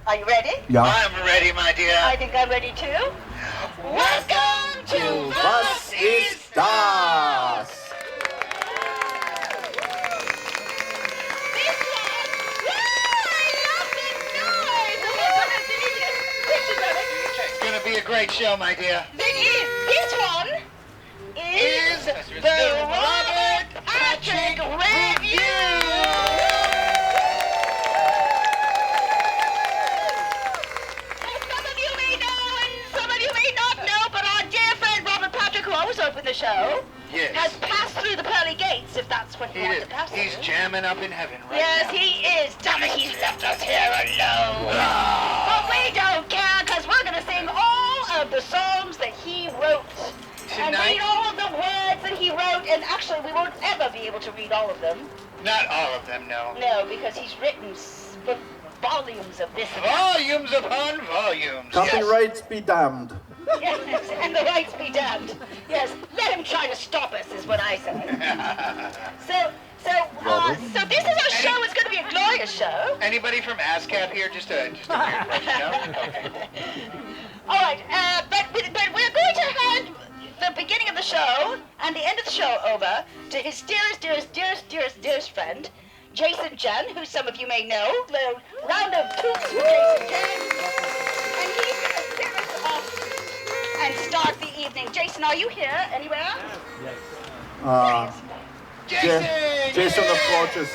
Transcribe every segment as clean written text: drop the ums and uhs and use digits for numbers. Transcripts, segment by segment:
Are you ready? Ja. I'm ready, my dear. I think I'm ready too. Welcome to Was ist das? This one. I love this noise. Oh my goodness, you need to get pictures of it. It's gonna be a great show, my dear. This one is the Robert Patrick Rêview. Open the show. Yes. Has passed through the pearly gates, if that's what he wants to pass He's through. jamming up in heaven right Yes, now. he is. Damn it, he's left us here alone. But we don't care, because we're going to sing all of the songs that he wrote. And Tonight? read all of the words that he wrote. And actually, we won't ever be able to read all of them. Not all of them, no. No, because he's written volumes of this and that. Volumes upon volumes. Copyrights be damned. Yes, and the rights be damned. Yes, let him try to stop us, is what I say. So this is our show. It's going to be a glorious show. Anybody from ASCAP here? Just a weird question, no? Okay. All right, but we're going to hand the beginning of the show and the end of the show over to his dearest friend, Jason Jen, who some of you may know. A round of toots for Jason Jen. And he's going to set us off and start the evening. Jason, are you here anywhere? Yes. Jason approaches.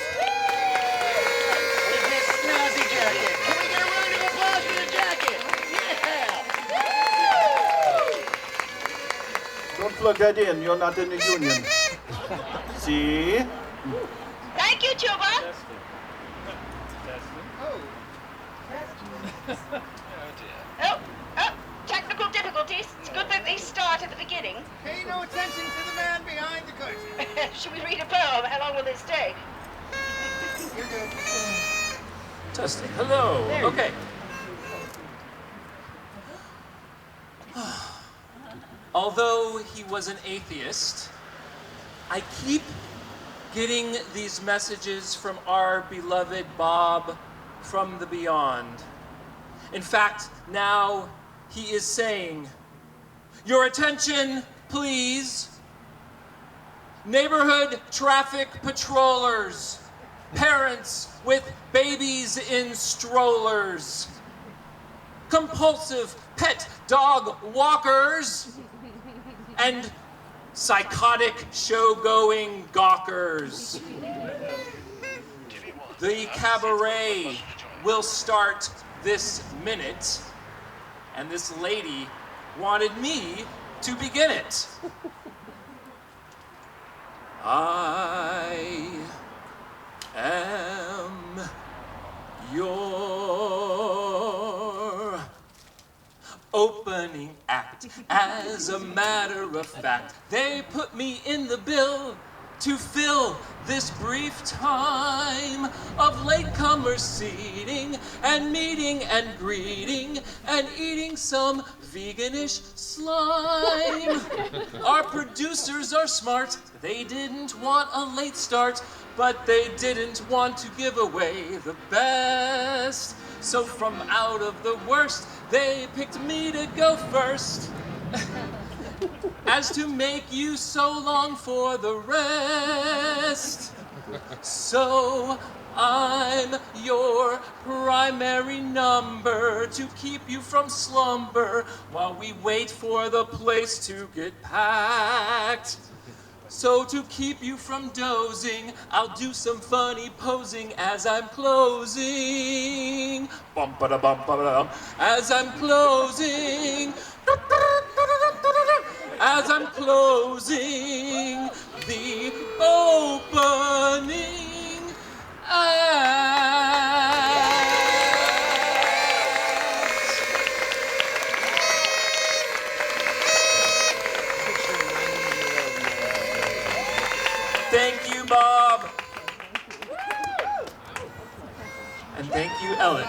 With his snazzy jacket. Can we get a round of applause for the jacket? Yeah! Don't plug that in, you're not in the union. See? Thank you, Tuba. Oh, technical difficulties. It's good that they start at the beginning. Pay no attention to the man behind the curtain. Should we read a poem? How long will this take? You're good. Testing. Hello. Okay. Although he was an atheist, I keep getting these messages from our beloved Bob from the beyond. In fact, now he is saying, "Your attention, please. Neighborhood traffic patrollers, parents with babies in strollers, compulsive pet dog walkers, and psychotic show-going gawkers. The cabaret will start this minute, and this lady wanted me to begin it. I am your opening act. As a matter of fact, they put me in the bill to fill this brief time of latecomer seating and meeting and greeting and eating some veganish slime. Our producers are smart. They didn't want a late start, but they didn't want to give away the best. So from out of the worst, they picked me to go first. As to make you so long for the rest. So I'm your primary number to keep you from slumber while we wait for the place to get packed. So to keep you from dozing, I'll do some funny posing as I'm closing. Bum ba da bum ba da dum. As I'm closing. As I'm closing the opening act. Thank you, Bob. And thank you, Ellen.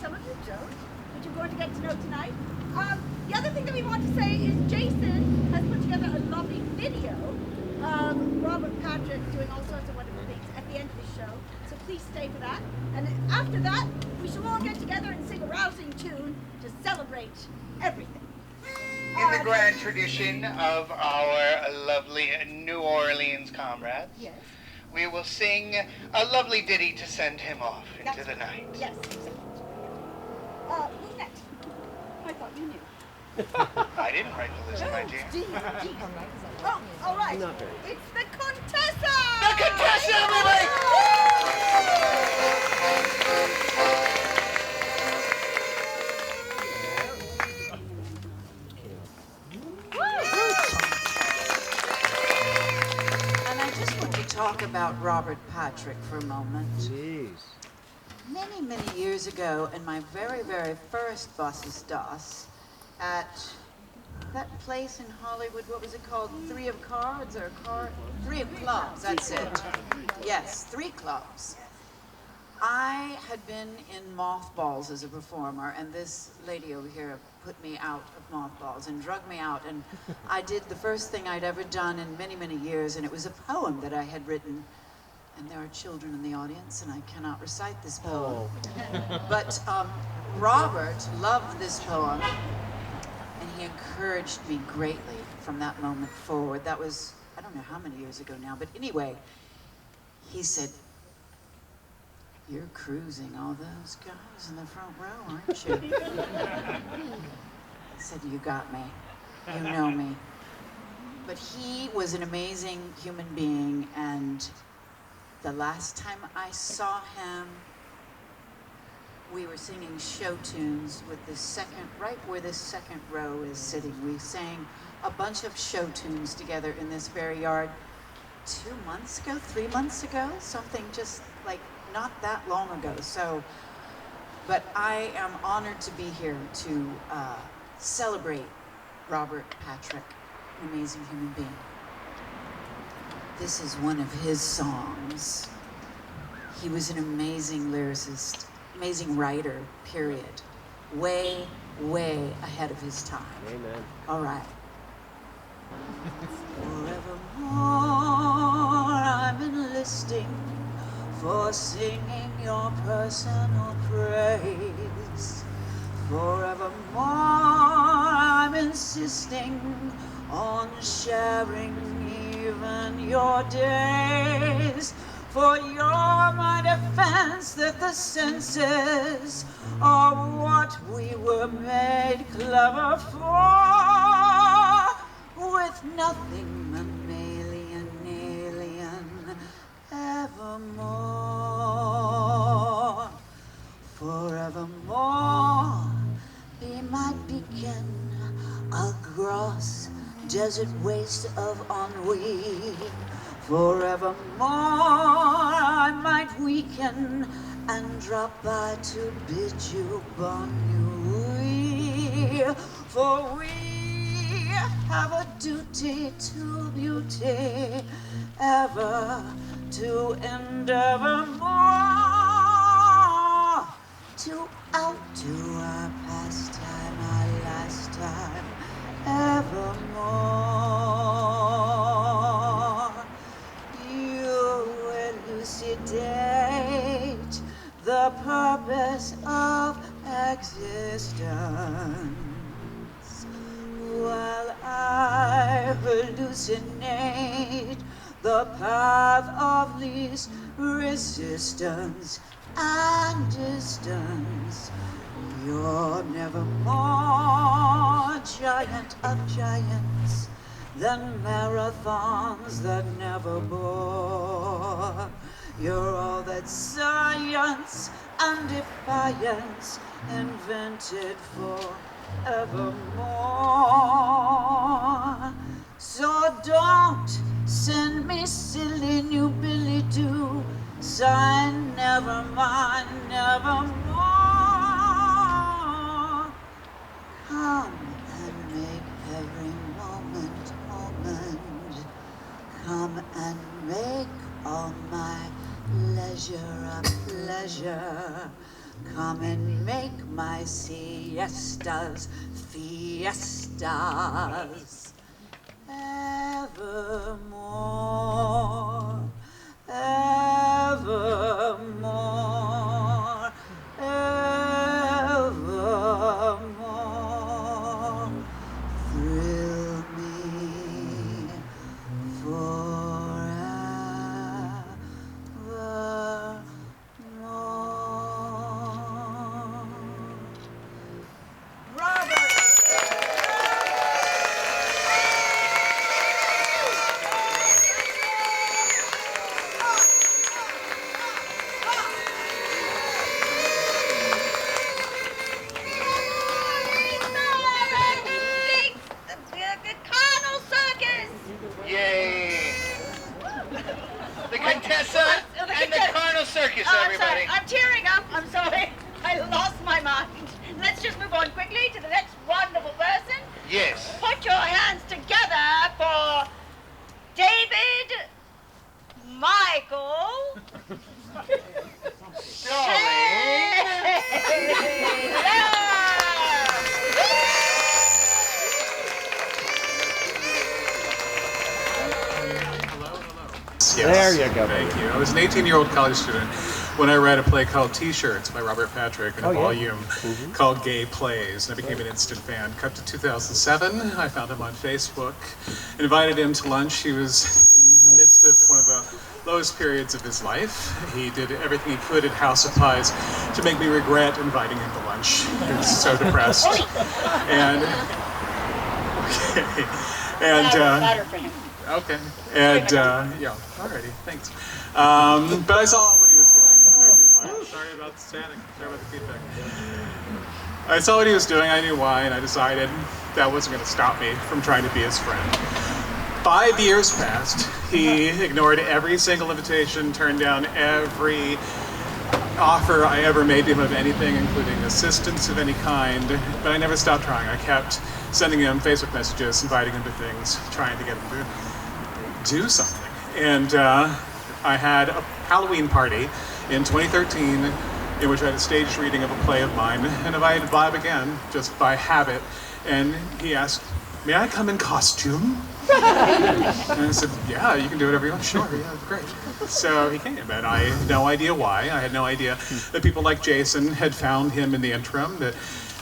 Some of you don't, but you're going to get get to know tonight. The other thing that we want to say is Jason has put together a lovely video of Robert Patrick doing all sorts of wonderful things at the end of the show. So please stay for that. And after that, we shall all get together and sing a rousing tune to celebrate everything. In the grand tradition of our lovely New Orleans comrades, Yes. we will sing a lovely ditty to send him off into the night. Yes, exactly. Who's next? I thought you knew. I didn't write the list, my dear. Oh, all right. It's the Contessa! The Contessa, everybody! And I just want to talk about Robert Patrick for a moment. Jeez. Many, many years ago, in my very, very first Bosses Das, at that place in Hollywood, what was it called? Three of Cards or Three of Clubs, that's it. Yes, Three Clubs. I had been in mothballs as a performer, and this lady over here put me out of mothballs and drug me out, and I did the first thing I'd ever done in many, many years, and it was a poem that I had written. And there are children in the audience, and I cannot recite this poem. But Robert loved this poem, and he encouraged me greatly from that moment forward. That was, I don't know how many years ago now, but anyway, he said, "You're cruising all those guys in the front row, aren't you?" I said, "You got me. You know me." But he was an amazing human being, and the last time I saw him, we were singing show tunes with the second, right where this second row is sitting. We sang a bunch of show tunes together in this very yard 2 months ago, 3 months ago, something just like not that long ago. So, but I am honored to be here to celebrate Robert Patrick, an amazing human being. This is one of his songs. He was an amazing lyricist, amazing writer, period. Way, way ahead of his time. Amen. All right. Forevermore, I'm enlisting for singing your personal praise. Forevermore, I'm insisting on sharing even your days. For you're my defense that the senses are what we were made clever for. With nothing mammalian, alien, evermore. Forevermore, be my beacon, a gross desert waste of ennui. Forevermore, I might weaken and drop by to bid you bon nuit. For we have a duty to beauty, ever to endeavor more, to outdo our pastime, our last time, evermore. You elucidate the purpose of existence, while I hallucinate the path of least resistance and distance. You're never more giant of giants than marathons that never bore. You're all that science and defiance invented for evermore. So don't send me silly new Billy Doo, sign never mind, nevermore. Come and make every moment. Come and make all my leisure a pleasure. Come and make my siesta fiestas, fiestas. Evermore, evermore, evermore. Thrill me forevermore. Robert! The carnal circus! Yay! The Contessa and the Carnal Circus, Oh, I'm everybody. sorry. I'm tearing up. I'm sorry. I lost my mind. Let's just move on quickly to the next wonderful person. Yes. Put your hands together for David Michael. There you go. Thank you. I was an 18-year-old college student when I read a play called T-Shirts by Robert Patrick and a volume called Gay Plays, and I became an instant fan. Cut to 2007, I found him on Facebook, invited him to lunch. He was in the midst of one of the lowest periods of his life. He did everything he could at House of Pies to make me regret inviting him to lunch. He was so depressed. And Better for him. okay. And yeah, alrighty, thanks. But I saw what he was doing, and I knew why. Sorry about the static. Sorry about the feedback. I saw what he was doing. I knew why, and I decided that wasn't going to stop me from trying to be his friend. 5 years passed. He ignored every single invitation, turned down every offer I ever made to him of anything, including assistance of any kind. But I never stopped trying. I kept sending him Facebook messages, inviting him to things, trying to get him to do something. And I had a Halloween party in 2013 in which I had a staged reading of a play of mine, and invited Bob again, just by habit, and he asked, "May I come in costume?" And I said, "Yeah, you can do whatever you want." "Sure, yeah, great." So he came, and I had no idea why. I had no idea that people like Jason had found him in the interim, that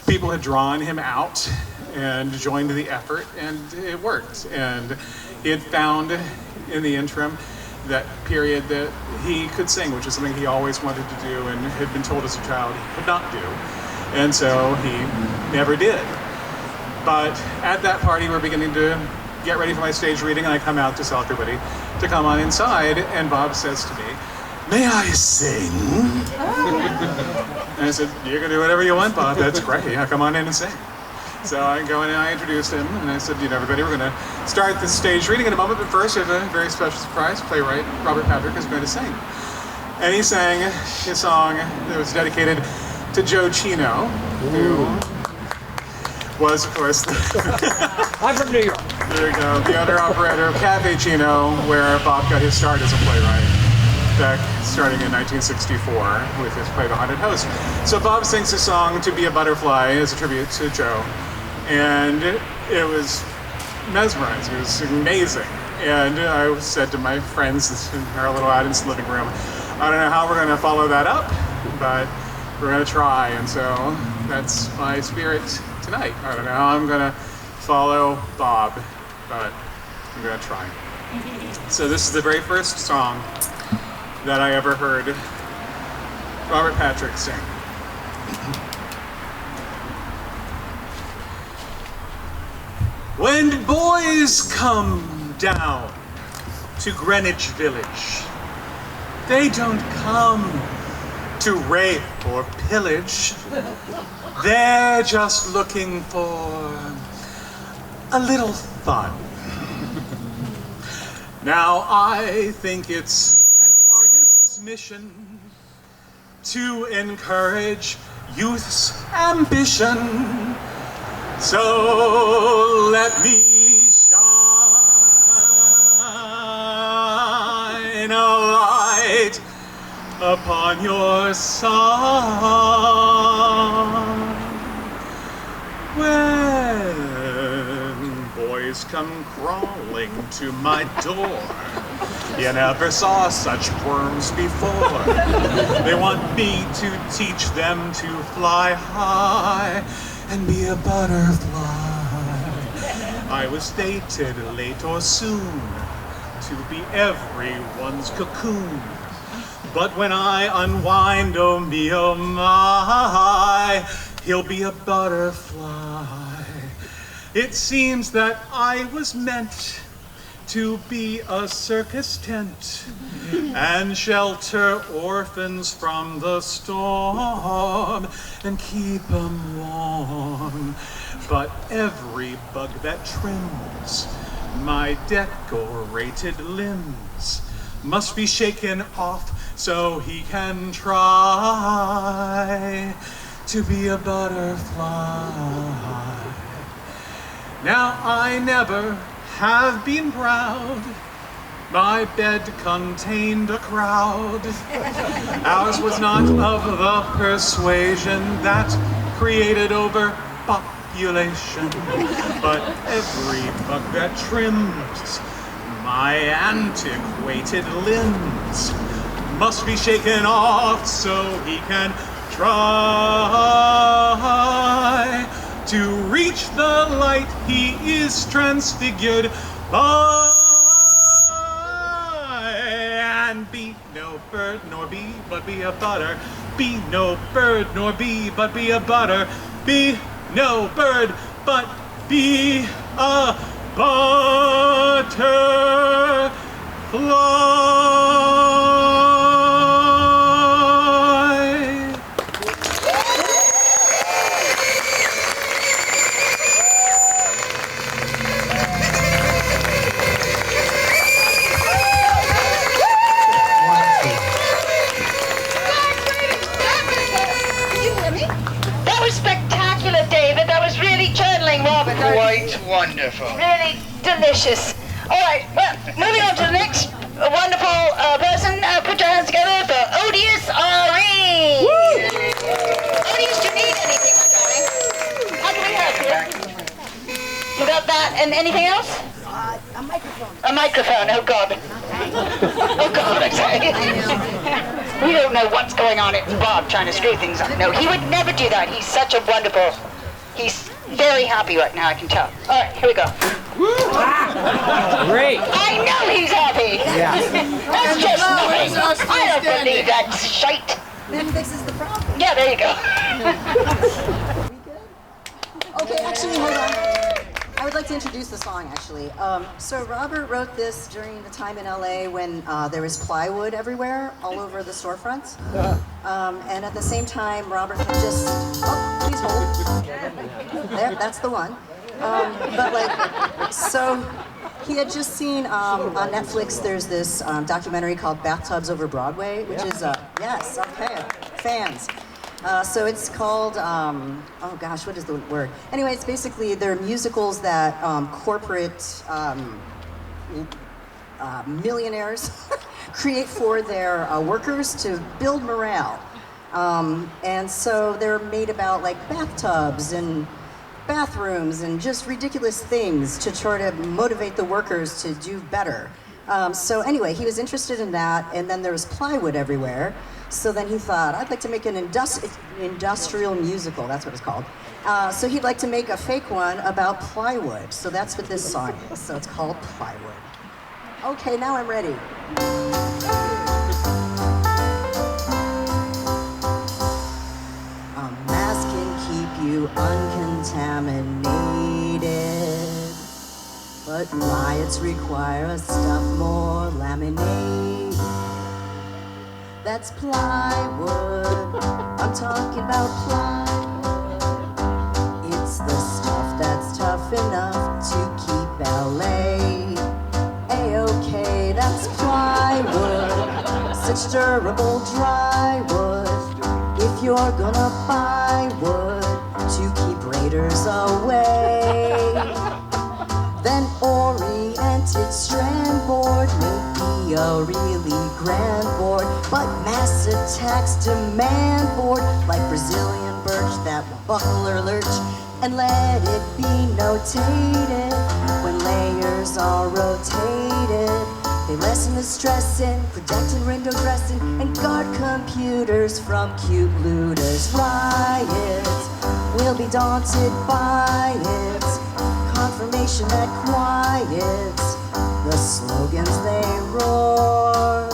people had drawn him out and joined the effort, and it worked. And he had found in the interim that period that he could sing, which is something he always wanted to do and had been told as a child he could not do. And so he never did. But at that party, we're beginning to get ready for my stage reading, and I come out to tell everybody to come on inside, and Bob says to me, "May I sing?" And I said, "You can do whatever you want, Bob. That's great. Yeah, come on in and sing." So I go in and I introduced him, and I said, everybody, we're going to start the stage reading in a moment, but first we have a very special surprise. Playwright Robert Patrick is going to sing. And he sang his song that was dedicated to Joe Chino, who was, of course, I'm from New York. there you go, the owner-operator of Cafe Chino, where Bob got his start as a playwright, back starting in 1964 with his play The Haunted Host. So Bob sings his song To Be a Butterfly as a tribute to Joe. And it was mesmerizing, it was amazing. And I said to my friends in our little audience living room, I don't know how we're gonna follow that up, but we're gonna try. And so that's my spirit tonight. I don't know how I'm gonna follow Bob, but I'm gonna try. So this is the very first song that I ever heard Robert Patrick sing. When boys come down to Greenwich Village, they don't come to rape or pillage. They're just looking for a little fun. Now I think it's an artist's mission to encourage youth's ambition. So let me shine a light upon your song. When boys come crawling to my door, you never saw such worms before. They want me to teach them to fly high and be a butterfly. I was fated late or soon to be everyone's cocoon. But when I unwind, oh me, oh my, he'll be a butterfly. It seems that I was meant to be a circus tent and shelter orphans from the storm and keep them warm. But every bug that trims my decorated limbs must be shaken off so he can try to be a butterfly. Now I never have been proud. My bed contained a crowd. Ours was not of the persuasion that created overpopulation, but every bug that trims my antiquated limbs must be shaken off so he can try to reach the light he is transfigured by, and be no bird nor bee, but be a butter. Be no bird nor bee, but be a butter. Be no bird, but be a butterfly. That was spectacular, David. That was really channeling Robert. Quite wonderful. Really delicious. All right, well, moving on to the next wonderful person. Put your hands together for Odious R.E. Odious, do you need anything, my darling? How can we help you? You got that and anything else? A microphone. A microphone, oh God. Oh God, I say. We don't know what's going on. It's Bob trying to screw things up. No, he would never do that. He's such a wonderful, he's very happy right now, I can tell. All right, here we go. Great. I know he's happy. Yeah. That's just nothing. I don't believe that shite. That fixes the problem. Yeah, there you go. Okay, actually, hold on. I would like to introduce the song, actually. So Robert wrote this during the time in LA when there was plywood everywhere, all over the storefronts. And at the same time, Robert had just, please hold. There, that's the one. So he had just seen on Netflix, there's this documentary called Bathtubs Over Broadway, which is, yes, okay, fans. So it's called, oh gosh, what is the word? Anyway, it's basically, they're musicals that corporate millionaires create for their workers to build morale. And so they're made about like bathtubs and bathrooms and just ridiculous things to try to motivate the workers to do better. So anyway, he was interested in that, and then there was plywood everywhere. So then he thought, I'd like to make an industrial musical, that's what it's called. So he'd like to make a fake one about plywood. So that's what this song is. So it's called Plywood. Okay, now I'm ready. A mask can keep you uncontaminated, but riots require a stuff more laminated. That's plywood, I'm talking about plywood. It's the stuff that's tough enough to keep LA A-okay, that's plywood, such durable dry wood. If you're gonna buy wood to keep raiders away, then oriented strand board may be a really grand board, but mass attacks demand board like Brazilian birch that will buckle or lurch and let it be notated. When layers are rotated, they lessen the stress in protected window dressing and guard computers from cute looters. Riots will be daunted by it. Confirmation that quiets the slogans they roar.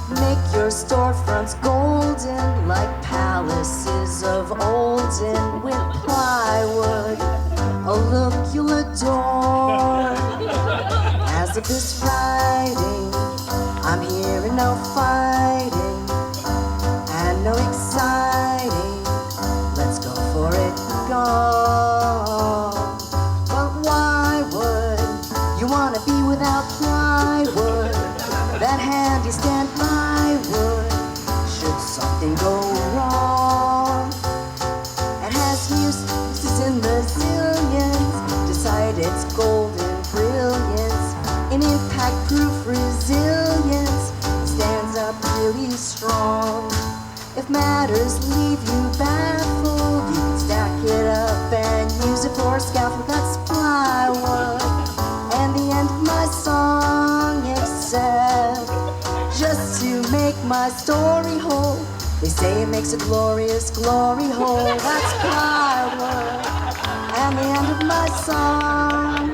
Make your storefronts golden like palaces of olden with plywood, a look you'll adore. As of this writing, I'm hearing no fighting and no exciting. Let's go for it, go. But why would you wanna be without plywood? That handy stand plywood, should something go wrong. It has uses in the zillions, decide its golden brilliance. In impact-proof resilience, it stands up really strong. If matters leave you baffled, you can stack it up and use it for a scaffold. That's plywood. And the end of my song, except just to make my story whole. They say it makes a glorious glory hole. That's plywood. And the end of my song.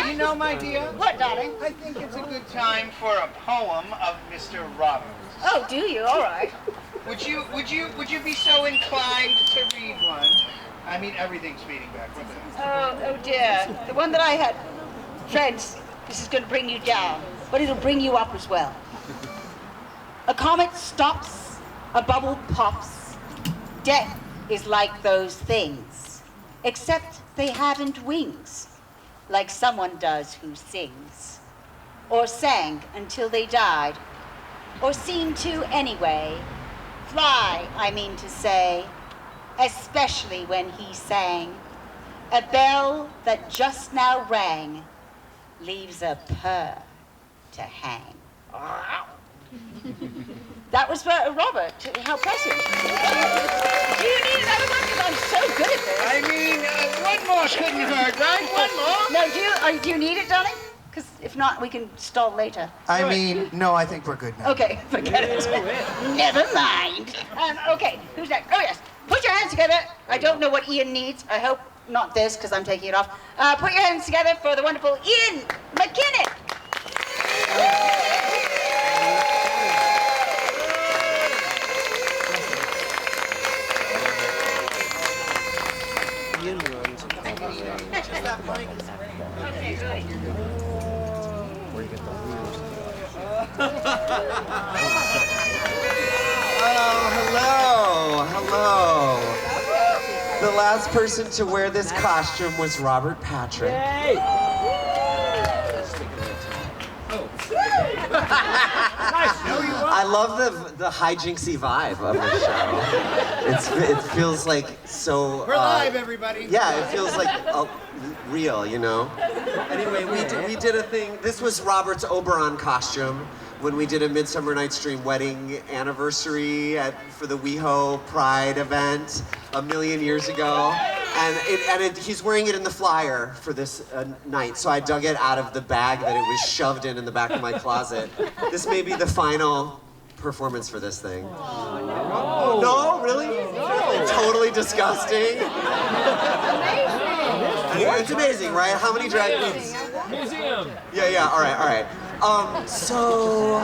You know, my dear, What, darling? I think it's a good time for a poem of Mr. Roberts. Oh, do you? All right. Would you be so inclined to read one? I mean, everything's feeding back. What's that? Oh dear. The one that I had. Friends, this is going to bring you down, but it'll bring you up as well. A comet stops, a bubble pops. Death is like those things, except they haven't wings. Like someone does who sings, or sang until they died, or seemed to anyway. Fly, I mean to say, especially when he sang. A bell that just now rang leaves a purr to hang. That was for Robert. How precious. Do you need another one? Because I'm so good at this. I mean, one more couldn't hurt, right? One more. No, do you need it, darling? Because if not, we can stall later. I mean, no, I think we're good now. Okay, forget it. Never mind. Okay, who's next? Oh, yes. Put your hands together. I don't know what Ian needs. I hope not this, because I'm taking it off. Put your hands together for the wonderful Ian McKinnon. Hello. The last person to wear this costume was Robert Patrick. I love the hijinksy vibe of the show. It feels like so. We're live, everybody. Yeah, it feels like real, you know. Anyway, we did a thing. This was Robert's Oberon costume when we did a Midsummer Night's Dream wedding anniversary for the WeHo Pride event a million years ago. And he's wearing it in the flyer for this night, so I dug it out of the bag that it was shoved in the back of my closet. This may be the final performance for this thing. Oh, no, really? No. Totally disgusting. It's amazing, right? How many drag queens? Museum. Yeah, all right. So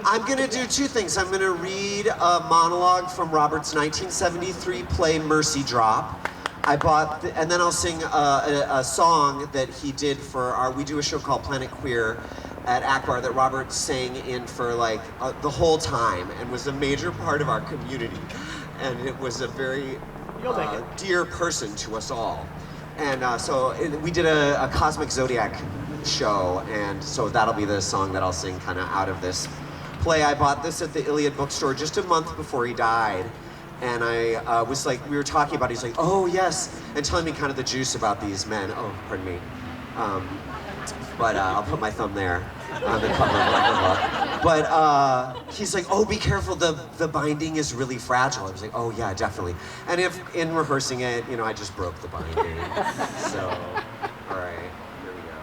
I'm gonna do two things. I'm gonna read a monologue from Robert's 1973 play Mercy Drop. And then I'll sing a song that he did for we do a show called Planet Queer at Akbar that Robert sang in for like the whole time and was a major part of our community. And it was a very dear person to us all. And so we did a Cosmic Zodiac show, and so that'll be the song that I'll sing kind of out of this play. I bought this at the Iliad bookstore just a month before he died. And I was like, we were talking about it, he's like, oh yes, and telling me kind of the juice about these men. Oh, pardon me. But I'll put my thumb there on the cover of the book. But he's like, oh, be careful, the binding is really fragile. I was like, oh yeah, definitely. And if in rehearsing it, you know, I just broke the binding. So, all right, here we go.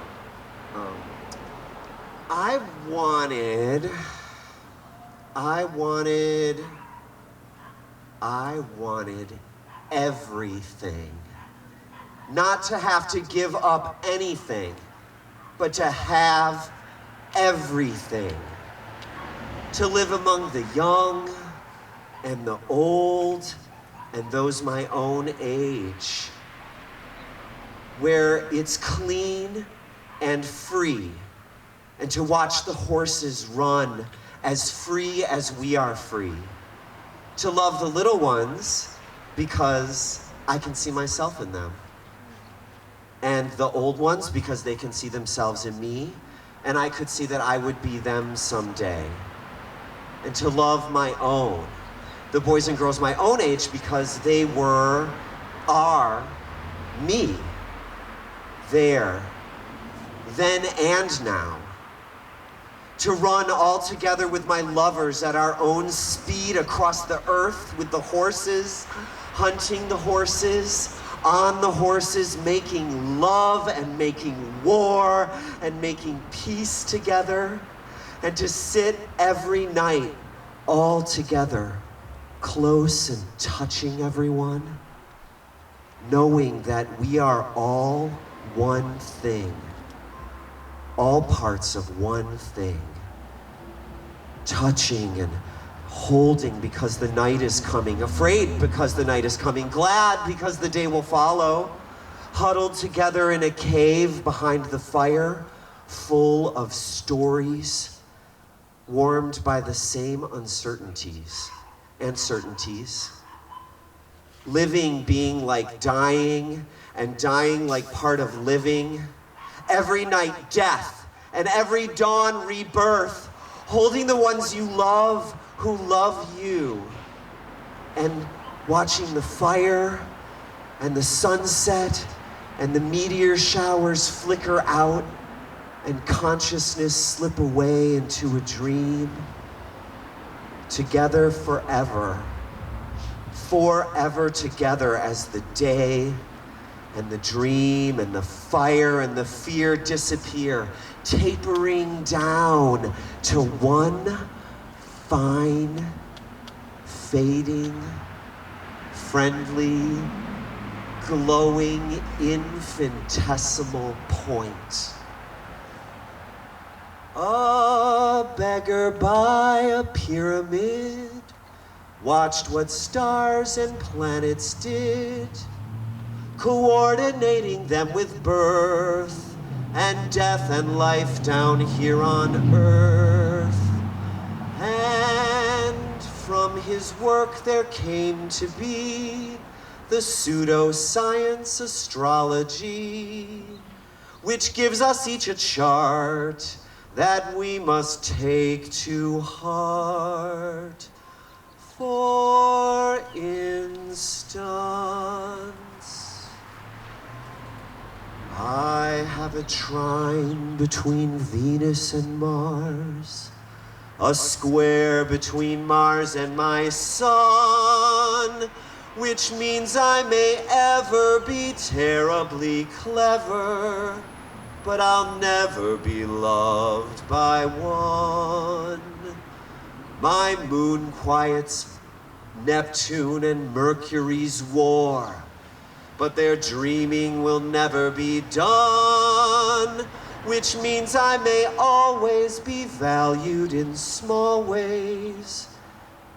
I wanted everything. Not to have to give up anything, but to have everything. To live among the young and the old and those my own age, where it's clean and free, and to watch the horses run as free as we are free. To love the little ones because I can see myself in them. And the old ones because they can see themselves in me, and I could see that I would be them someday. And to love my own, the boys and girls my own age, because they are me. There, then and now. To run all together with my lovers at our own speed across the earth with the horses, hunting the horses, on the horses, making love and making war and making peace together, and to sit every night all together, close and touching everyone, knowing that we are all one thing, all parts of one thing, touching and holding because the night is coming, afraid because the night is coming, glad because the day will follow, huddled together in a cave behind the fire, full of stories, warmed by the same uncertainties and certainties, living being like dying, and dying like part of living, every night death, and every dawn rebirth, holding the ones you love who love you, and watching the fire and the sunset and the meteor showers flicker out and consciousness slip away into a dream, together forever, forever together as the day and the dream and the fire and the fear disappear, tapering down to one fine, fading, friendly, glowing, infinitesimal point. A beggar by a pyramid watched what stars and planets did, coordinating them with birth and death and life down here on earth. And from his work there came to be the pseudoscience astrology, which gives us each a chart that we must take to heart. For instance, I have a trine between Venus and Mars, a square between Mars and my sun, which means I may ever be terribly clever, but I'll never be loved by one. My moon quiets Neptune and Mercury's war, but their dreaming will never be done, which means I may always be valued in small ways,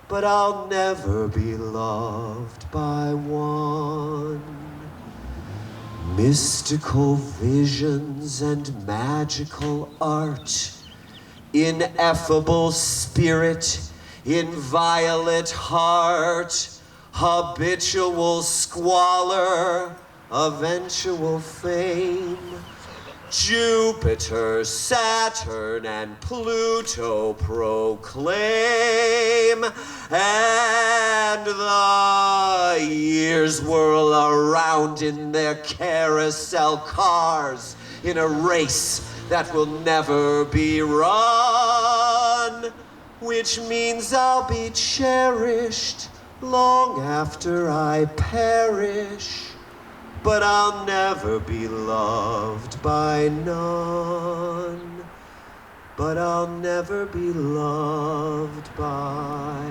but I'll never be loved by one. Mystical visions and magical art, ineffable spirit, inviolate heart, habitual squalor, eventual fame, Jupiter, Saturn, and Pluto proclaim, and the years whirl around in their carousel cars in a race that will never be run, which means I'll be cherished long after I perish. But I'll never be loved by none. But I'll never be loved by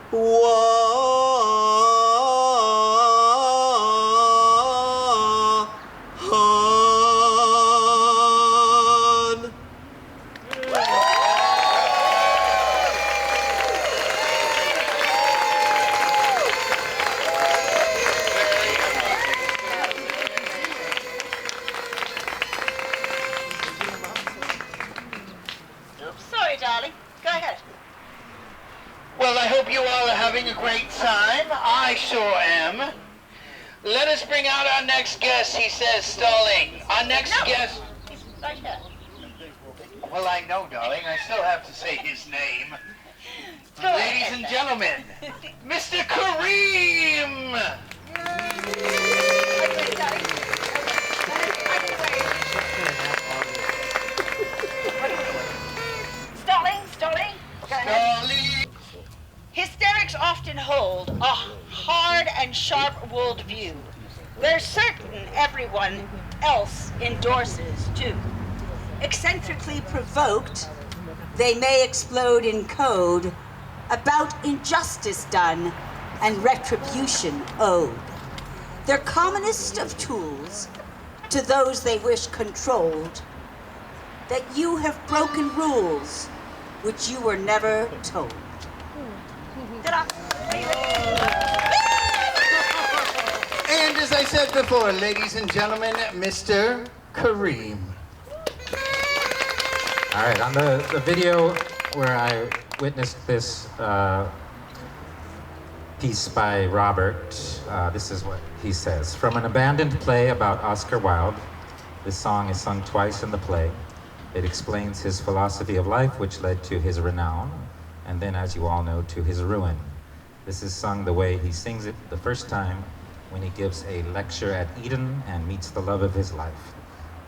one. Sorry, darling. Go ahead. Well, I hope you all are having a great time. I sure am. Let us bring out our next guest, he says, stalling. Our next guest... He's right here. Well, I know, darling. I still have to say his name. Go Ladies ahead, and then. gentlemen, Mr. Kareem! Okay, darling. Stalling. Go ahead. Stalling! Hysterics often hold a hard and sharp-ruled view. They're certain everyone else endorses, too. Eccentrically provoked, they may explode in code about injustice done and retribution owed. They're commonest of tools to those they wish controlled, that you have broken rules which you were never told. And as I said before, ladies and gentlemen, Mr. Kareem. All right, on the video where I witnessed this piece by Robert, this is what he says. From an abandoned play about Oscar Wilde, this song is sung twice in the play. It explains his philosophy of life, which led to his renown, and then, as you all know, to his ruin. This is sung the way he sings it the first time when he gives a lecture at Eton and meets the love of his life.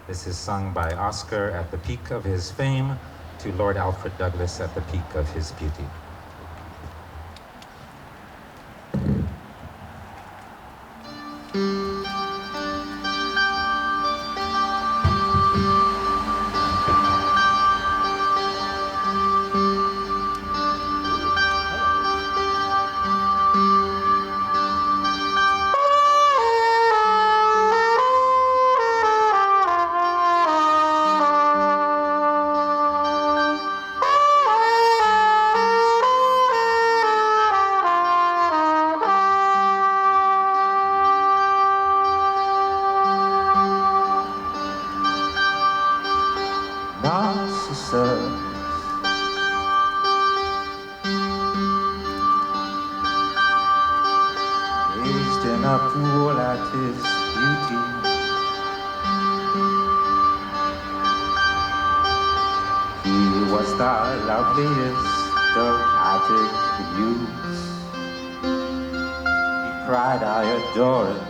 This is sung by Oscar at the peak of his fame to Lord Alfred Douglas at the peak of his beauty. Raised in a pool at his beauty, he was the loveliest of Attic youths. He cried, I adore it.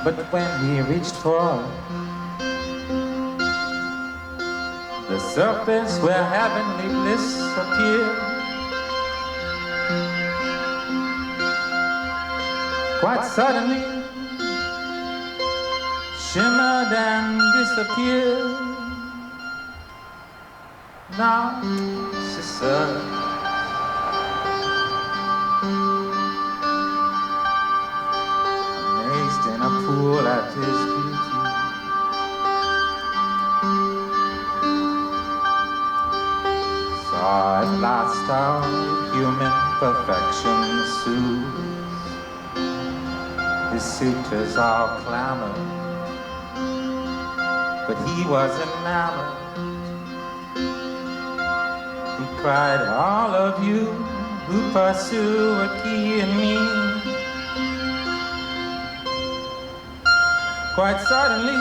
But when he reached for it, the serpents where heavenly bliss appeared. Quite suddenly, shimmered and disappeared. Narcissus, amazed in a pool at his beauty, saw at last our human perfection soothe. His suitors all clamored, but he was enamored. He cried, all of you who pursue a key in me. Quite suddenly,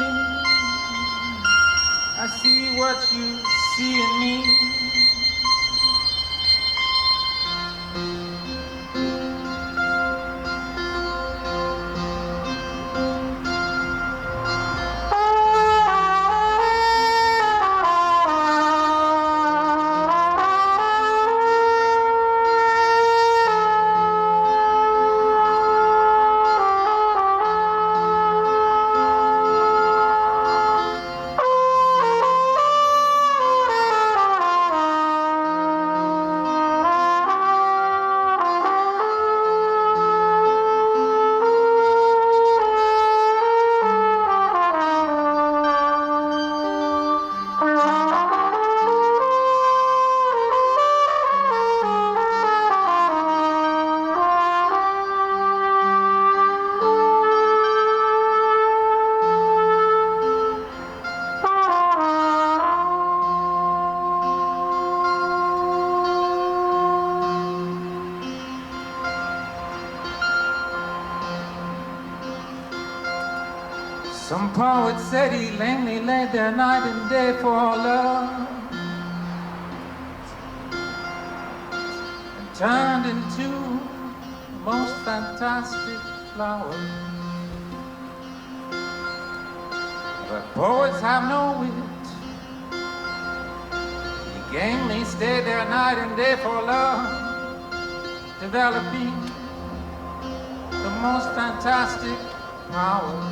I see what you see in me. Some poet said he lamely laid there night and day for love, and turned into the most fantastic flower. But poets have no wit. He gamely stayed there night and day for love, developing the most fantastic power.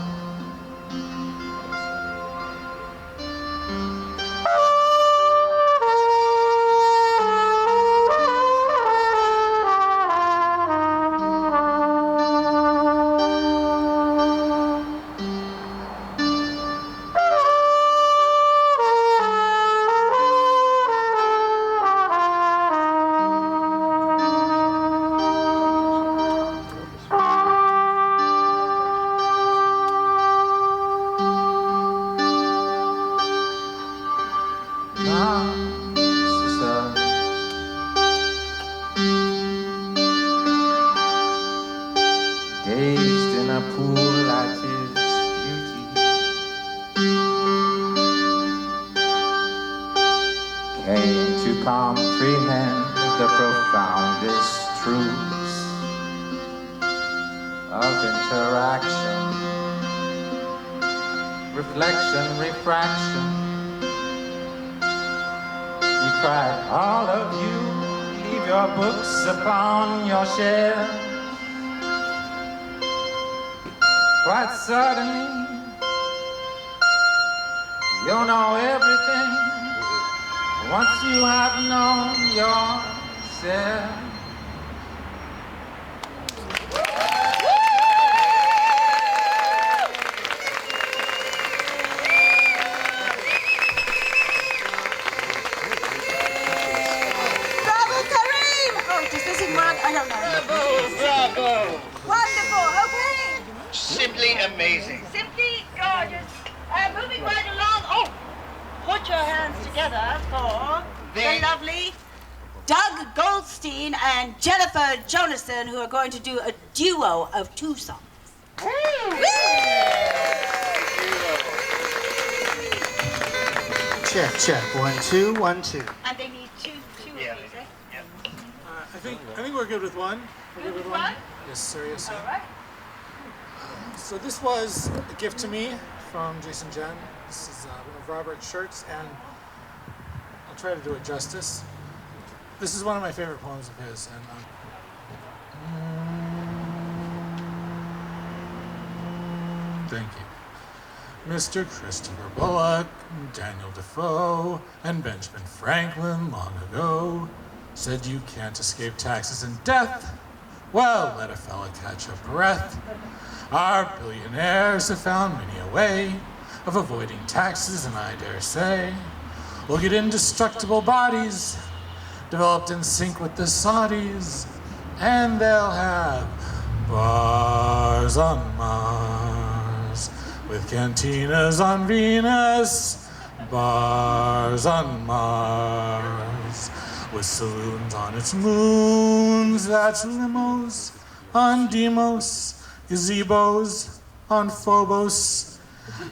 Dazed in a pool at his beauty, came to comprehend the profoundest truths of interaction, reflection, refraction. He cried, all of you, leave your books upon your shelf. Quite suddenly, you'll know everything once you have known yourself. Bravo, Kareem! Oh, does this in I don't know. Bravo! Wonderful, okay. Simply amazing. Simply gorgeous. Moving right along. Oh, put your hands together for the lovely Doug Goldstein and Jennifer Jonasson, who are going to do a duo of 2 songs. Check, check. 1, 2, 1, 2. And they need two of these, eh? I think we're good with one. We're good with one? Yes, sir, yes, sir. All right. So this was a gift to me from Jason Jen. This is one of Robert's shirts, and I'll try to do it justice. This is one of my favorite poems of his, and thank you. Mr. Christopher Bullock, Daniel Defoe, and Benjamin Franklin long ago said you can't escape taxes and death. Well, let a fella catch a breath. Our billionaires have found many a way of avoiding taxes, and I dare say we'll get indestructible bodies developed in sync with the Saudis, and they'll have bars on Mars with cantinas on Venus, bars on Mars with saloons on its moons. That's limos on Deimos, gazebos on Phobos,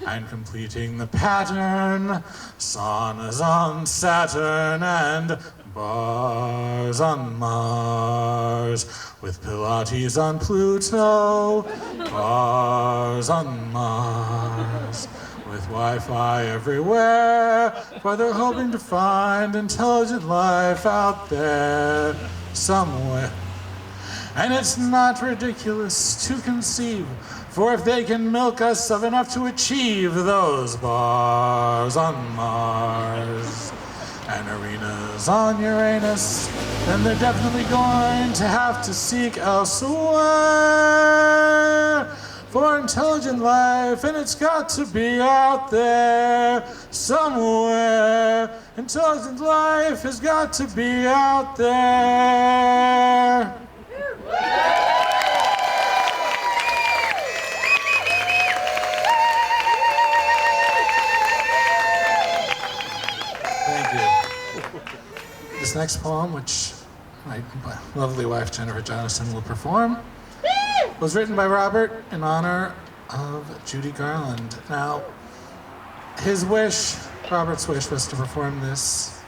and completing the pattern. Saunas on Saturn and bars on Mars, with Pilates on Pluto, bars on Mars, with Wi-Fi everywhere, for they're hoping to find intelligent life out there somewhere. And it's not ridiculous to conceive, for if they can milk us of enough to achieve those bars on Mars and arenas on Uranus, then they're definitely going to have to seek elsewhere for intelligent life, and it's got to be out there somewhere. Intelligent life has got to be out there. Thank you. This next poem, which my lovely wife Jennifer Jonathan will perform, was written by Robert in honor of Judy Garland. Now, Robert's wish was to perform this,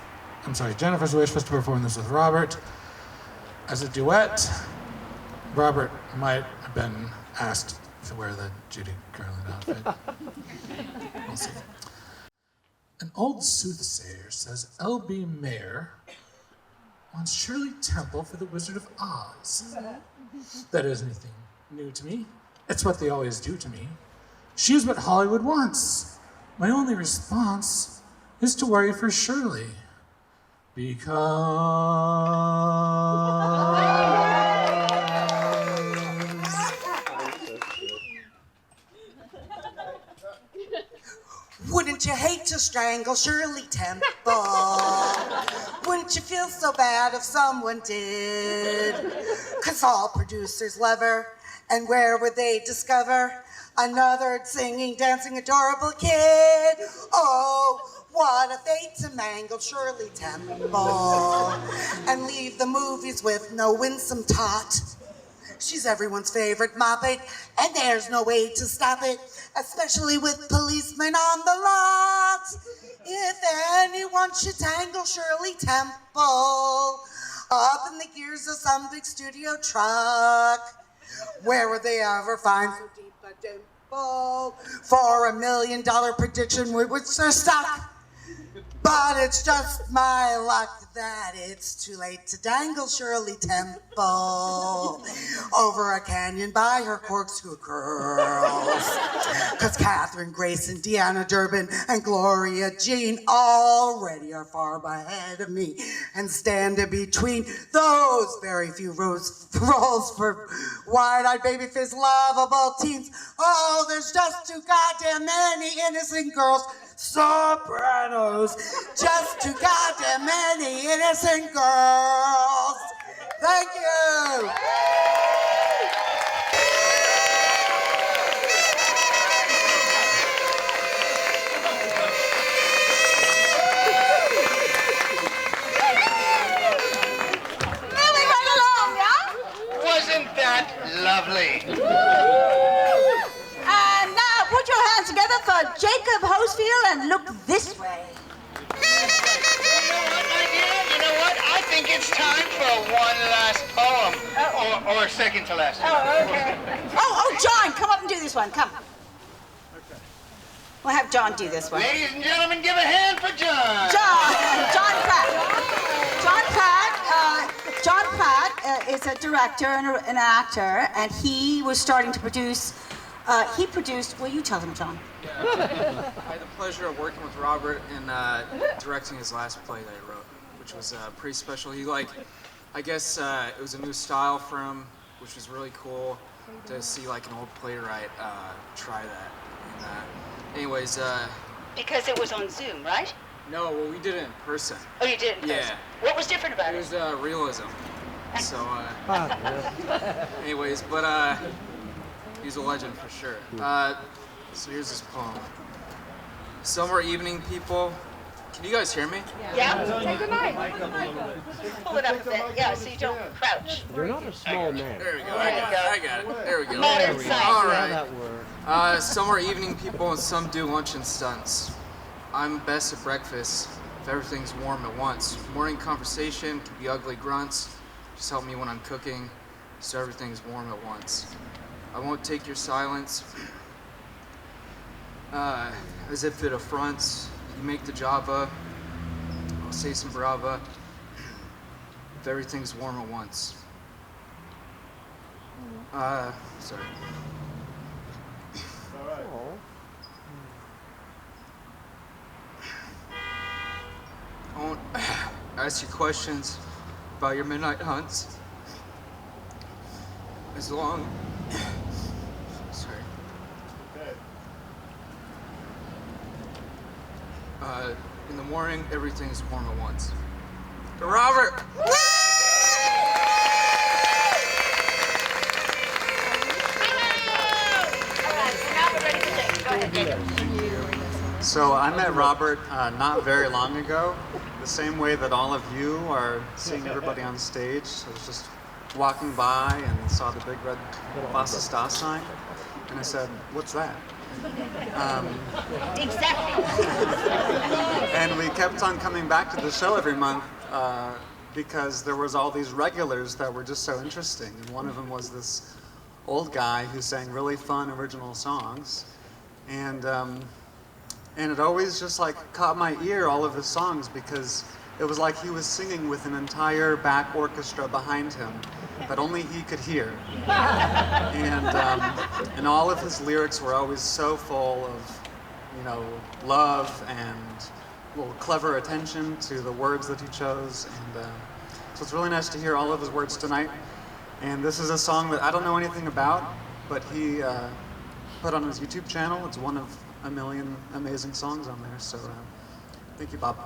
Jennifer's wish was to perform this with Robert as a duet. Robert might have been asked to wear the Judy Garland outfit. We'll see. An old soothsayer says L.B. Mayer wants Shirley Temple for the Wizard of Oz. That isn't anything new to me. It's what they always do to me. She's what Hollywood wants. My only response is to worry for Shirley. Wouldn't you hate to strangle Shirley Temple? Wouldn't you feel so bad if someone did? 'Cause all producers love her, and where would they discover another singing, dancing, adorable kid? Oh, what a fate to mangle Shirley Temple and leave the movies with no winsome tot. She's everyone's favorite Muppet, and there's no way to stop it, especially with policemen on the lot. If anyone should tangle Shirley Temple up in the gears of some big studio truck, where would they ever find so deep a dimple for $1 million prediction with which they're stuck? But it's just my luck that it's too late to dangle Shirley Temple over a canyon by her corkscrew curls. 'Cause Catherine Grace and Deanna Durbin and Gloria Jean already are far ahead of me and stand in between those very few roles for wide-eyed, baby-faced, lovable teens. Oh, there's just too goddamn many innocent girls. Sopranos, just too goddamn many innocent girls. Thank you. Moving right along, yeah? Wasn't that lovely? And now put your hands together for Jacob Hosefield and look this way. You know what? I think it's time for one last poem. Or second to last. Oh, okay. Oh, John, come up and do this one. Come. Okay. We'll have John do this one. Ladies and gentlemen, give a hand for John. John Pratt. John Pratt is a director and an actor, and he was starting to produce. He produced. Well, you tell him, John. I had the pleasure of working with Robert and directing his last play that he wrote, which was pretty special. I guess it was a new style for him, which was really cool to see like an old playwright try that. And anyways, Because it was on Zoom, right? no, well, we did it in person. Oh, you did. In person. Yeah. What was different about It it? was realism. So, anyways, but he's a legend for sure. So here's this poem. Summer evening, people. Can you guys hear me? Yeah. Say goodnight. Pull it up a bit. Yeah, so you don't crouch. You're not a small man. There we go. There you go. I got it. There we go. Modern There we go. science. All How right. that works. Some are evening people and some do lunch and stunts. I'm best at breakfast if everything's warm at once. Morning conversation can be ugly grunts. Just help me when I'm cooking so everything's warm at once. I won't take your silence as if it affronts. You make the Java, I'll say some brava if everything's warm at once. Sorry. I won't ask you questions about your midnight hunts. As long... Sorry. In the morning, everything's warm at once. Robert! So I met Robert not very long ago, the same way that all of you are seeing everybody on stage. I was just walking by and saw the big red Bosses Das sign, and I said, "What's that?" Exactly. And we kept on coming back to the show every month because there was all these regulars that were just so interesting. And one of them was this old guy who sang really fun original songs. And it always just like caught my ear, all of his songs, because it was like he was singing with an entire back orchestra behind him that only he could hear. And all of his lyrics were always so full of, you know, love and a little clever attention to the words that he chose. And so it's really nice to hear all of his words tonight. And this is a song that I don't know anything about, but he put on his YouTube channel. It's one of a million amazing songs on there. So thank you, Bob.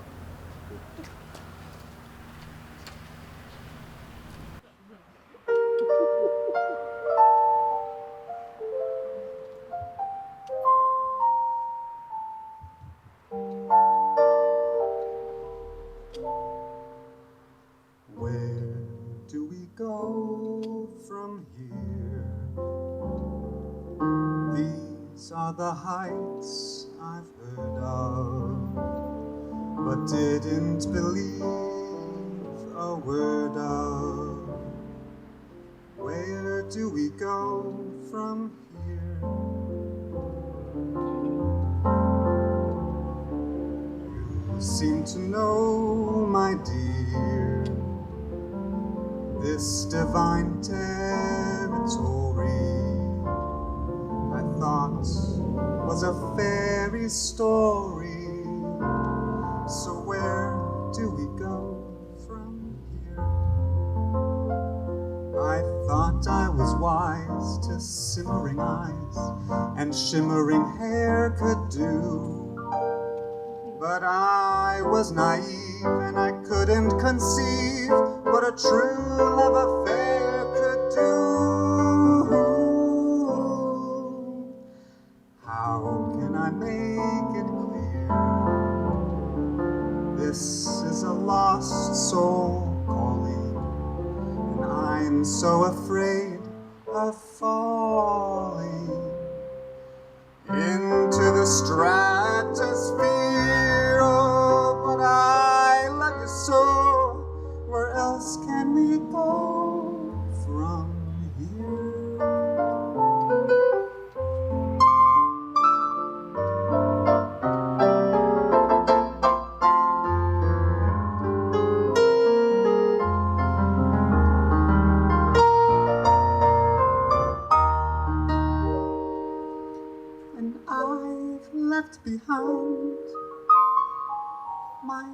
Where do we go from here? These are the heights I've heard of, but didn't believe a word of. Where do we go from here? You seem to know, my dear, this divine territory I thought was a fairy story. So where do we go from here? I thought I was wise to simmering eyes and shimmering hair could do, but I was naive and I couldn't conceive what a true love affair could do. How can I make it clear? This is a lost soul calling, and I'm so afraid of falling into the stratosphere. Oh, but I love you so. Where else can we go from here? And I've left behind my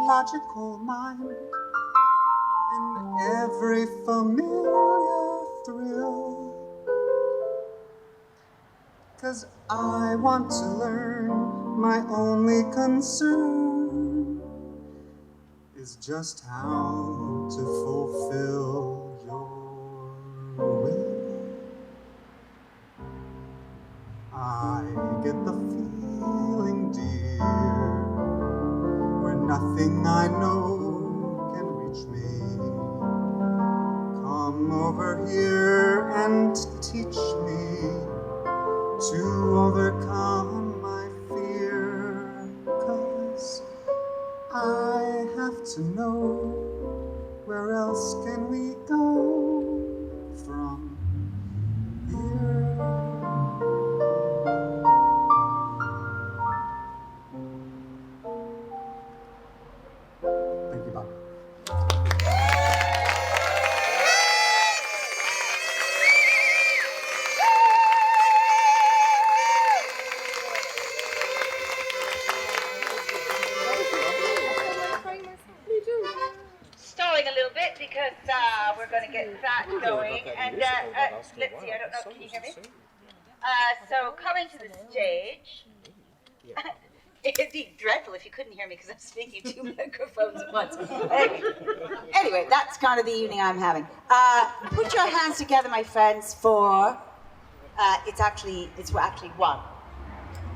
logical mind and every familiar thrill, 'cause I want to learn. My only concern is just how to fulfill your will. I get the feeling, dear, where nothing I know can reach me. Come over here and teach me to overcome my fear, 'cause I have to know, where else can we go from here? Thank you, Bob. Stalling a little bit because we're going to get that going. And let's see, I don't know, can you hear me? So coming to the stage. It'd be dreadful if you couldn't hear me because I'm speaking two microphones at once. Anyway, that's kind of the evening I'm having. Put your hands together, my friends, for it's actually one.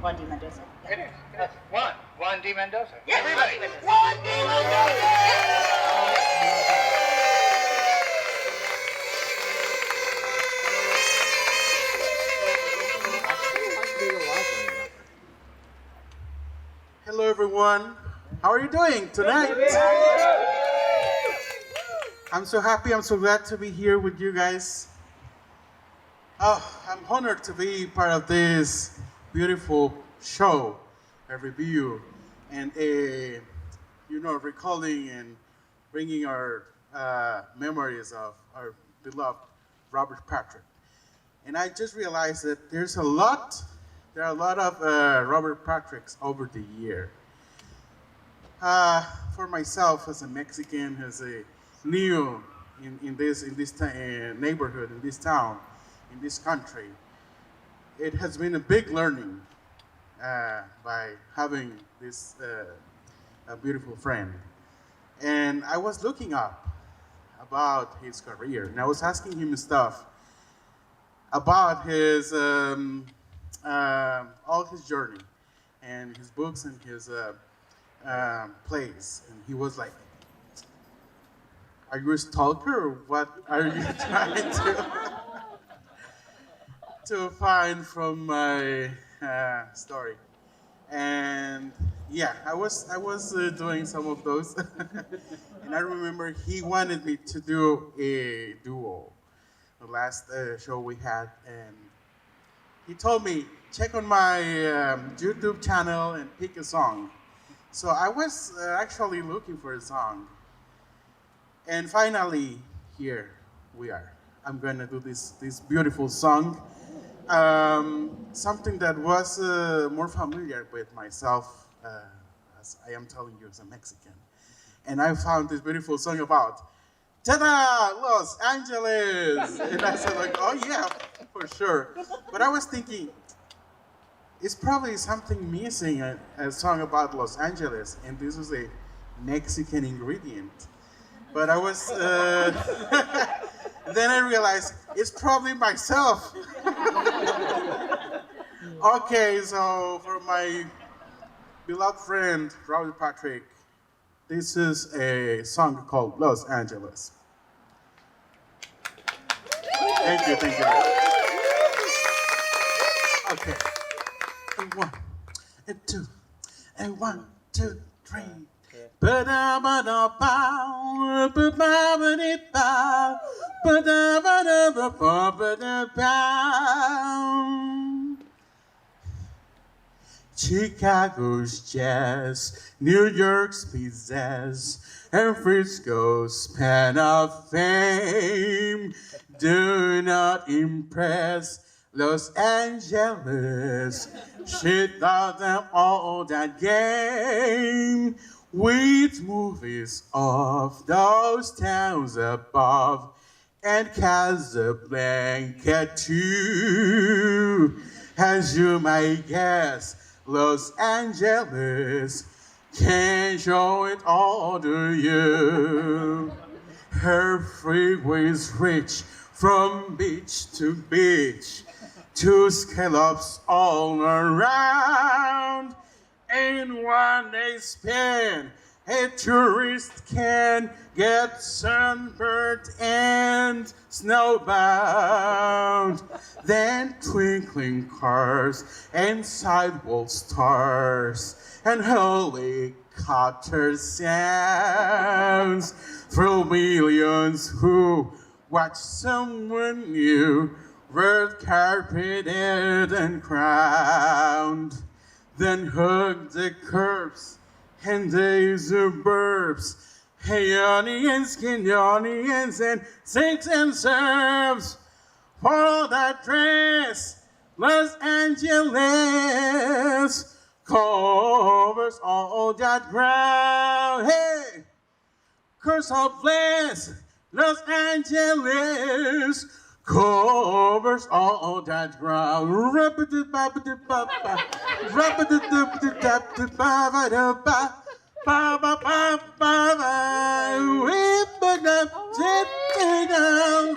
Juan D. Mendoza. It is. Yes. Juan D. Mendoza. Yes, Everybody. Juan D. Hello, everyone. How are you doing tonight? I'm so happy. I'm so glad to be here with you guys. Oh, I'm honored to be part of this beautiful show, a review, and recalling and bringing our memories of our beloved Robert Patrick. And I just realized that there are a lot of Robert Patricks over the year. For myself, as a Mexican, as a new in this neighborhood, in this town, in this country, it has been a big learning by having this a beautiful friend. And I was looking up about his career, and I was asking him stuff about his all his journey and his books and his plays. And he was like, "Are you a stalker, or what are you trying to find from my story?" And yeah, I was doing some of those. And I remember he wanted me to do a duo the last show we had, and he told me, check on my YouTube channel and pick a song. So I was actually looking for a song. And finally, here we are. I'm gonna do this beautiful song. Something that was more familiar with myself, as I am telling you, as a Mexican. And I found this beautiful song about, ta-da, Los Angeles! And I said like, oh yeah, for sure. But I was thinking, it's probably something missing, a song about Los Angeles, and this is a Mexican ingredient. But I was, then I realized, it's probably myself. Okay, so for my beloved friend, Robert Patrick, this is a song called Los Angeles. Thank you. Okay. And 1, and 2, and 1, 2, 3. Ba-da-ba-da-bow, ba-ba-ba-da-bow, ba-da-ba-da-ba-ba-da-bow. Chicago's jazz, New York's pizzazz, and Frisco's pen of fame do not impress Los Angeles. She taught them all that game with movies of those towns above and Casablanca too. As you might guess, Los Angeles can show it all to you. Her freeways reach from beach to beach, to scallops all around. And one they spend A tourist can get sunburned and snowbound. Then twinkling cars and sidewalk stars and helicopter sounds thrill millions who watch someone new, red carpeted and crowned. Then hug the curbs and the suburbs, hey onions, skin onions, and sinks and serves. For that dress, Los Angeles covers all that ground. Hey, curse of bliss, Los Angeles covers all that ground.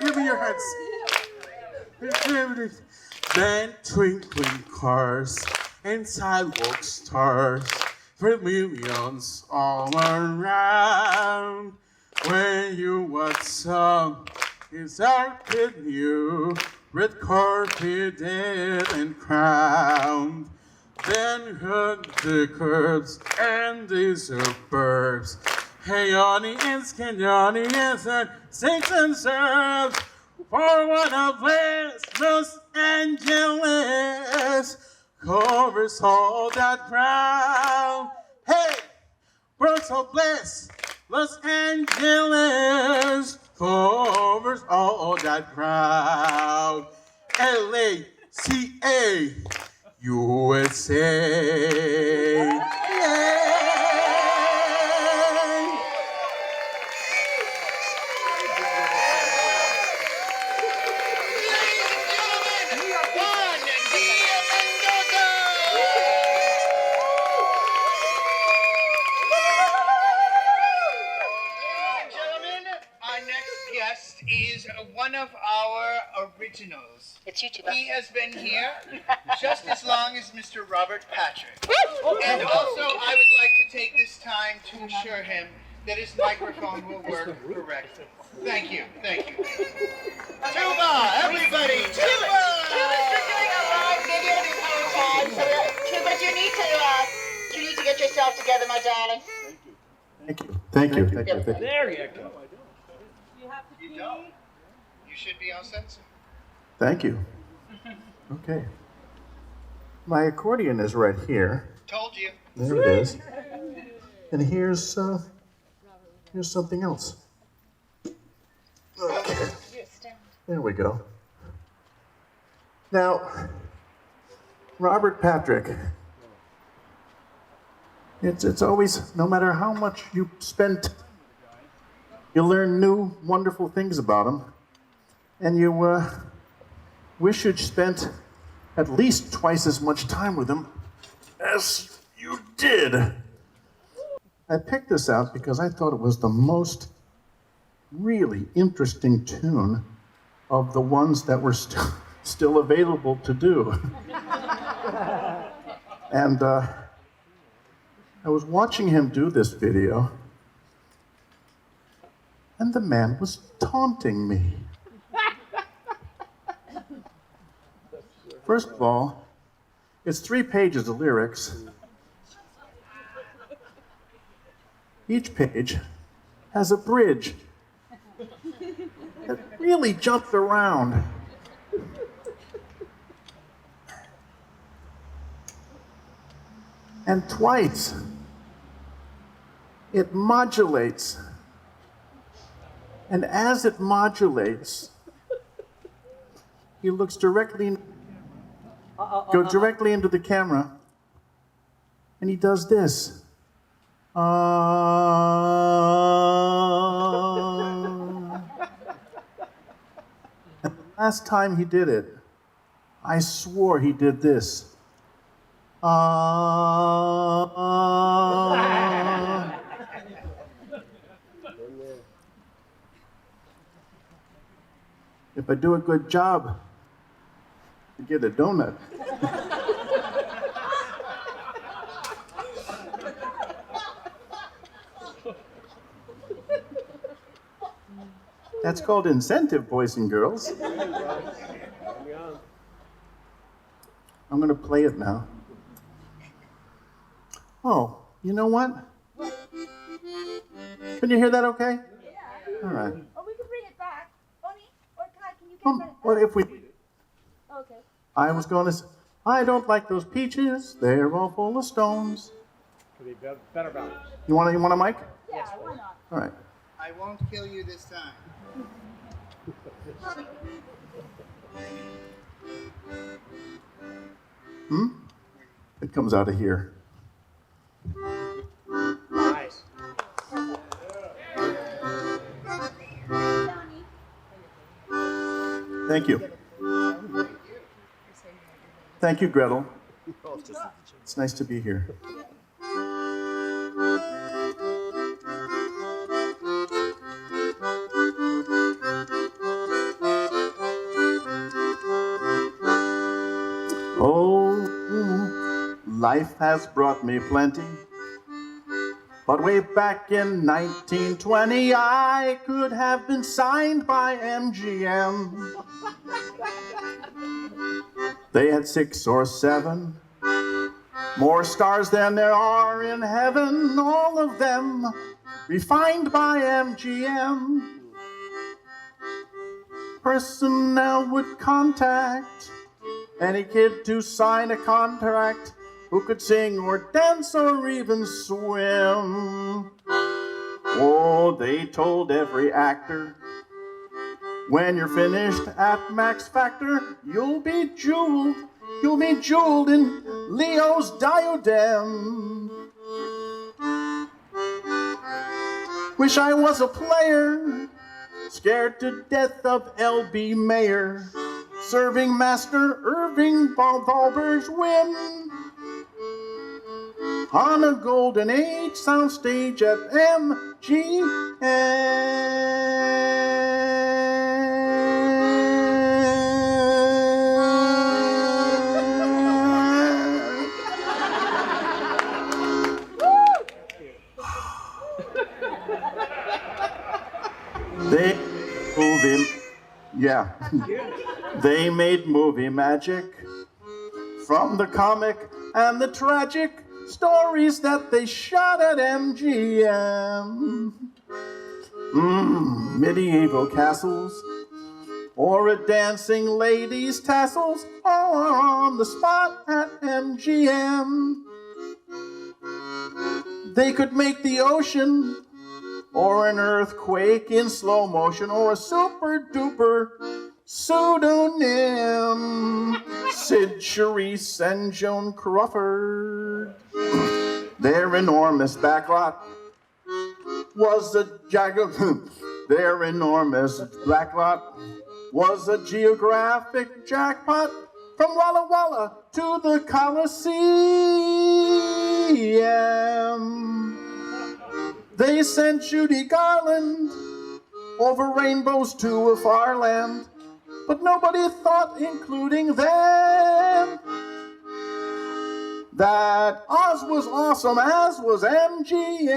Give me your hands. Then twinkling cars and sidewalk stars for millions all around. When you watch some is arcade new, red carpeted and crowned. Then hug the curbs and the suburbs. Hey, onions, can onions, and sinks and serves. For one of Los Angeles covers all that ground. Hey, we're so blessed. Los Angeles covers all that ground. LACA, USA. Yeah. Is one of our originals. It's you two. He has been here just as long as Mr. Robert Patrick. And also, I would like to take this time to assure him that his microphone will work correctly. Thank you, thank you. Tuba, everybody, Tuba! Tuba's doing a live video before time, so Tuba, you need to get yourself together, my darling. Thank you. Thank you. Thank you. There you go. You don't. You should be all set, sir. Thank you. Okay. My accordion is right here. Told you. There it is. And here's something else. Okay. There we go. Now, Robert Patrick. It's always, no matter how much you spend, you learn new, wonderful things about him, and you wish you'd spent at least twice as much time with him as you did. I picked this out because I thought it was the most really interesting tune of the ones that were still available to do. And I was watching him do this video, and the man was taunting me. First of all, it's 3 pages of lyrics. Each page has a bridge that really jumped around. And twice, it modulates. And as it modulates, he looks directly into the camera, and he does this. And the last time he did it, I swore he did this. If I do a good job, I get a donut. That's called incentive, boys and girls. I'm going to play it now. Oh, you know what? Can you hear that okay? Yeah. All right. Oh, we can bring it back. Oni, or Kai, can you get it? What if we... Okay. I was going to say, I don't like those peaches. They're all full of stones. Could be better balance. You want a mic? Yeah, why not? All right. I won't kill you this time. It comes out of here. Nice. Thank you. Thank you, Gretel. It's nice to be here. Oh, life has brought me plenty. But way back in 1920, I could have been signed by MGM. They had 6 or 7 more stars than there are in heaven, all of them refined by MGM. Personnel would contact any kid to sign a contract who could sing or dance or even swim. Oh, they told every actor, when you're finished at Max Factor, you'll be jeweled in Leo's diadem. Wish I was a player, scared to death of L.B. Mayer, serving Master Irving Thalberg's whim. On a golden age soundstage at MGM. They made movie magic from the comic and the tragic stories that they shot at MGM. Medieval castles or a dancing lady's tassels on the spot at MGM. They could make the ocean or an earthquake in slow motion or a super duper pseudonym. Sid Charisse and Joan Crawford. Their enormous backlot was a Their enormous backlot was a geographic jackpot from Walla Walla to the Coliseum. They sent Judy Garland over rainbows to a far land, but nobody thought, including them, that Oz was awesome, as was MGM.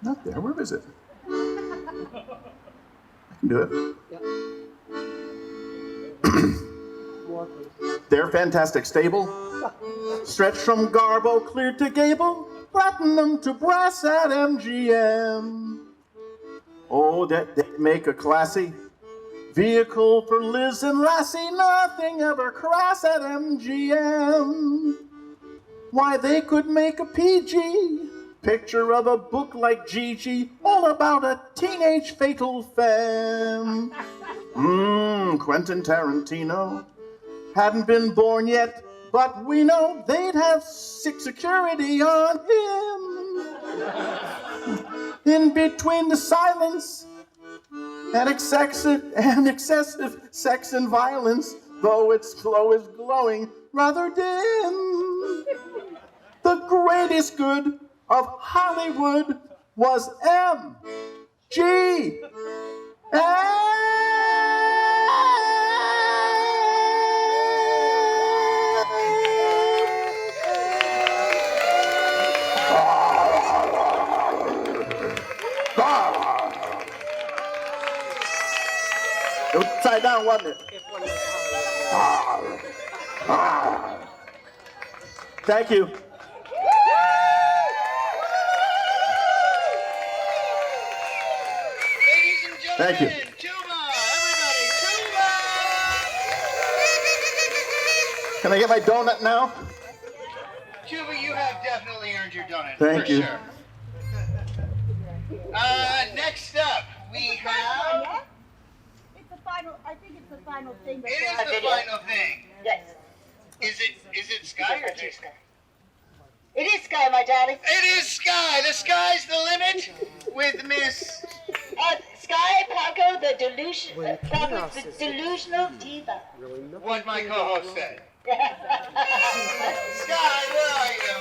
Not there. Where is it? I can do it. Their fantastic stable stretched from Garbo clear to Gable, platinum to brass at MGM. Oh, that they make a classy vehicle for Liz and Lassie, nothing ever crass at MGM. Why, they could make a PG picture of a book like Gigi, all about a teenage fatal femme. Quentin Tarantino hadn't been born yet, but we know they'd have security on him. In between the silence and excessive sex and violence, though its glow is glowing rather dim, the greatest good of Hollywood was MGM. upside down, wasn't it? Thank you. Ladies and gentlemen, Thank you. Tuba, everybody, Tuba! Can I get my donut now? Tuba, you have definitely earned your donut. Thank for you. Sure. Next up, we have... It's the final, I think it's the final thing. It is the final thing. Yes. Is it Sky or Jason? It is Sky, my darling. It is Sky. The sky's the limit with Miss... Sky Paco, the delusional diva. What my co-host said. Sky, where are you?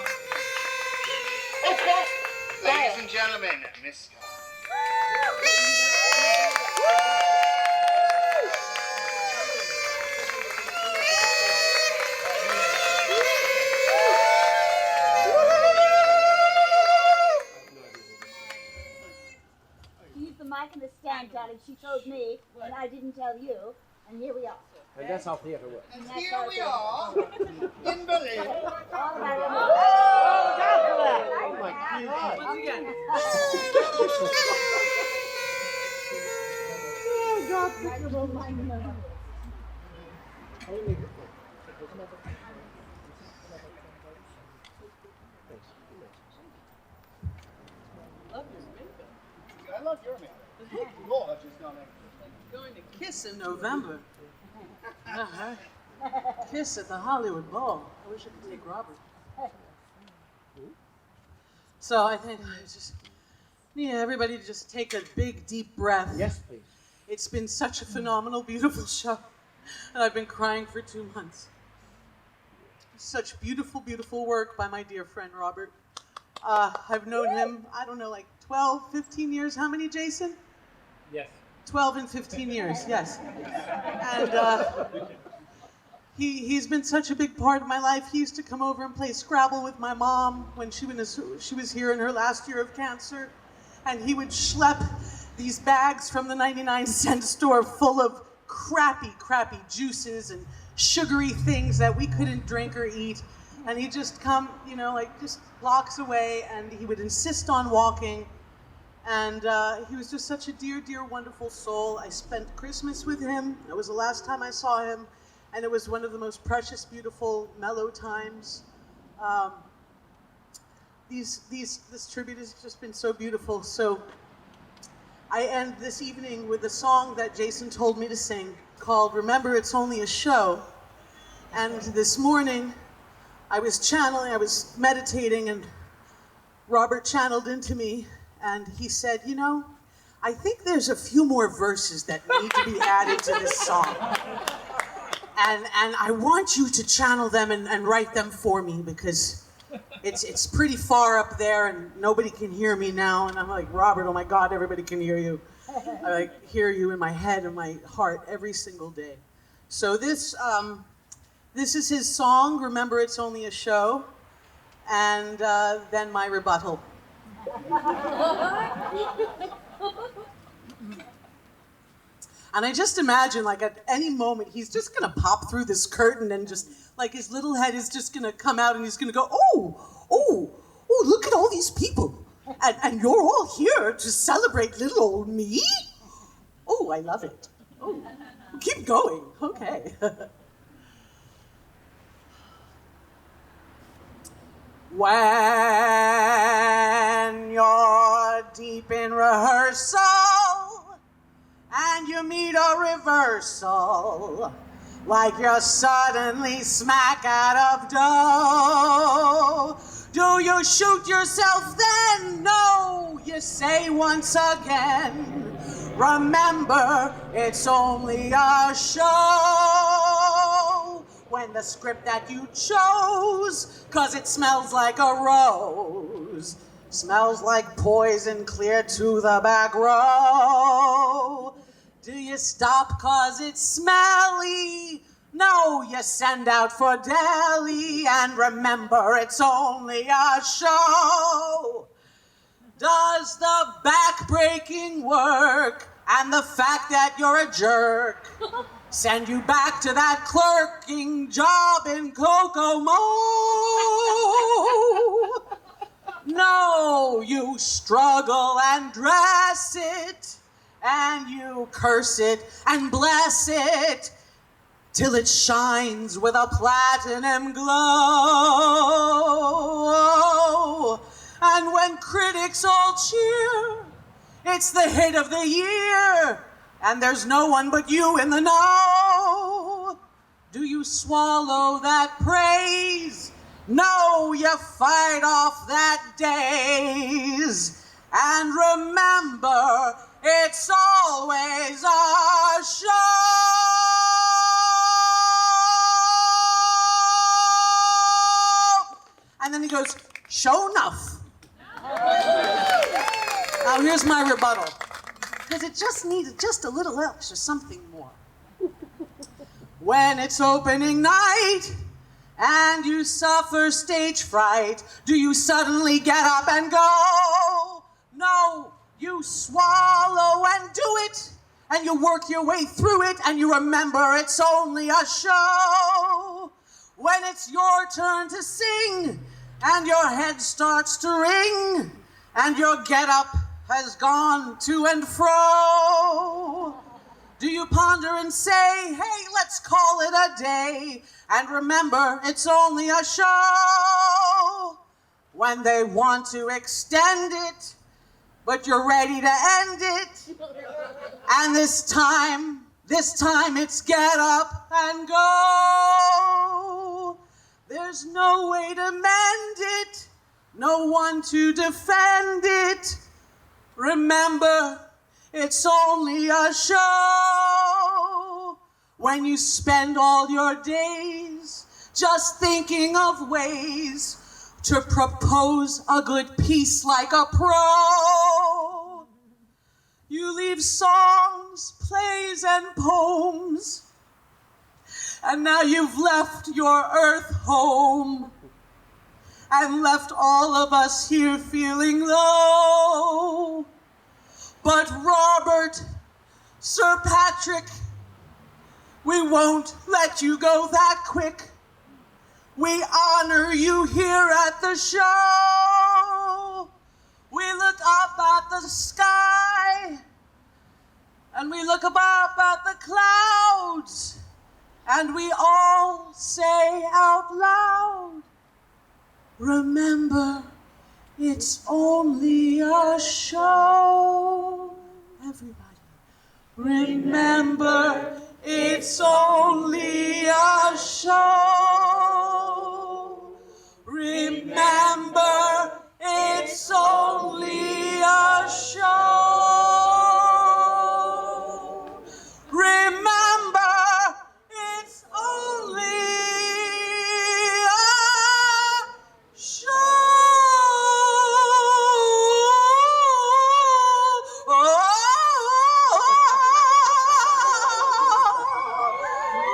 Okay. Ladies and gentlemen, Miss Sky. Use the mic and the stand, darling. She told me, and I didn't tell you, and here we are. And that's how theater works. And here we are in Berlin. All about Oh my God. Once again. I love your man. Gorgeous, don't I? Going to Kiss in November. Uh-huh. Kiss at the Hollywood Bowl. I wish I could take Robert. So I think everybody just take a big, deep breath. Yes, please. It's been such a phenomenal, beautiful show. And I've been crying for 2 months. Such beautiful, beautiful work by my dear friend Robert. I've known him, I don't know, like 12, 15 years. How many, Jason? Yes. 12 and 15 years, yes. And he's been such a big part of my life. He used to come over and play Scrabble with my mom when she was here in her last year of cancer. And he would schlep these bags from the 99-cent store full of crappy juices and sugary things that we couldn't drink or eat. And he'd just come, just blocks away, and he would insist on walking. And he was just such a dear, dear, wonderful soul. I spent Christmas with him. That was the last time I saw him. And it was one of the most precious, beautiful, mellow times. This tribute has just been so beautiful. So I end this evening with a song that Jason told me to sing called Remember It's Only a Show. And this morning, I was meditating, and Robert channeled into me, and he said, I think there's a few more verses that need to be added to this song. And I want you to channel them and write them for me, because it's pretty far up there and nobody can hear me now. And I'm like, Robert, oh my God, everybody can hear you. I hear you in my head and my heart every single day. So this is his song, Remember It's Only a Show, and then my rebuttal. And I just imagine, at any moment, he's just gonna pop through this curtain and just, his little head is just gonna come out and he's gonna go, oh, look at all these people. And you're all here to celebrate little old me? Oh, I love it. Oh, keep going, okay. When you're deep in rehearsal and you meet a reversal, like you're suddenly smack out of dough, do you shoot yourself then? No, you say once again, remember it's only a show. When the script that you chose, 'cause it smells like a rose, smells like poison clear to the back row. Do you stop 'cause it's smelly? No, you send out for deli, and remember it's only a show. Does the back-breaking work And the fact that you're a jerk send you back to that clerking job in Kokomo. No, you struggle and dress it, and you curse it and bless it, till it shines with a platinum glow. And when critics all cheer, it's the hit of the year, and there's no one but you in the know. Do you swallow that praise? No, you fight off that daze. And remember, it's always a show. And then he goes, show enough. Now here's my rebuttal. Because it just needed just a little extra something more. When it's opening night and you suffer stage fright, do you suddenly get up and go? No, you swallow and do it, and you work your way through it, and you remember it's only a show. When it's your turn to sing and your head starts to ring and your get-up has gone to and fro, do you ponder and say, hey, let's call it a day, and remember it's only a show? When they want to extend it, but you're ready to end it, and this time it's get up and go. There's no way to mend it, no one to defend it. Remember, it's only a show. When you spend all your days just thinking of ways to propose a good piece like a pro, you leave songs, plays, and poems, and now you've left your earth home and left all of us here feeling low. But Robert, Sir Patrick, we won't let you go that quick. We honor you here at the show. We look up at the sky, and we look up at the clouds, and we all say out loud, remember, it's only a show. Everybody, remember, it's only a show. Remember, it's only a show. Remember, it's only a show.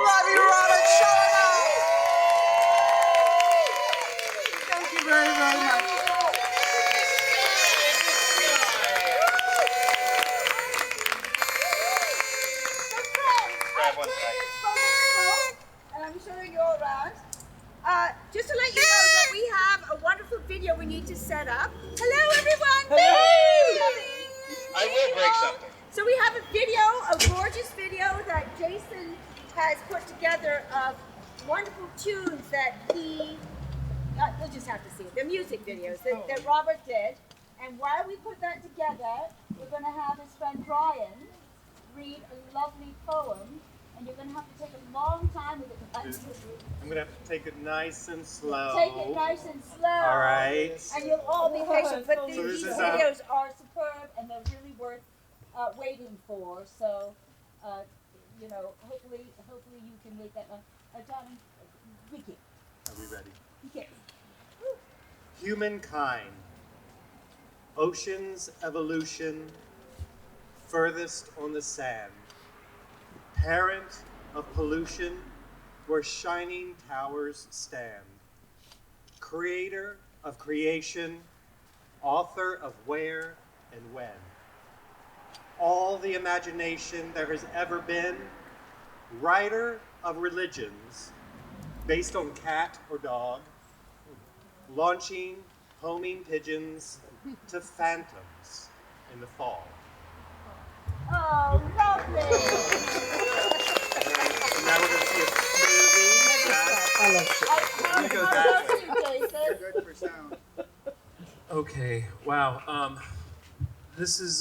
Love you, Robert. Show enough. Thank you very, very much. Grab one second. And I'm showing you all around. Just to let you know that we have a wonderful video we need to set up. Hello, everyone. I will break something. So we have a video, a gorgeous video that Jason has put together of wonderful tunes that he, you'll just have to see it, the music videos that Robert did. And while we put that together, we're going to have his friend Brian read a lovely poem, and you're going to have to take a long time with it. I'm going to have to take it nice and slow. Take it nice and slow. All right. And you'll all be patient. But So these this is, videos are superb, and they're really worth waiting for. So, you know, hopefully you can wait that long. Darling, Vicky. Are we ready? Yes. Humankind. Ocean's evolution, furthest on the sand. Parent of pollution, where shining towers stand. Creator of creation, author of where and when. all the imagination there has ever been, writer of religions, based on cat or dog, launching homing pigeons to phantoms in the fall. Oh, lovely! Now we're going to see a smoothie. I love You go that way. Jason. Good for sound. Okay, wow. This is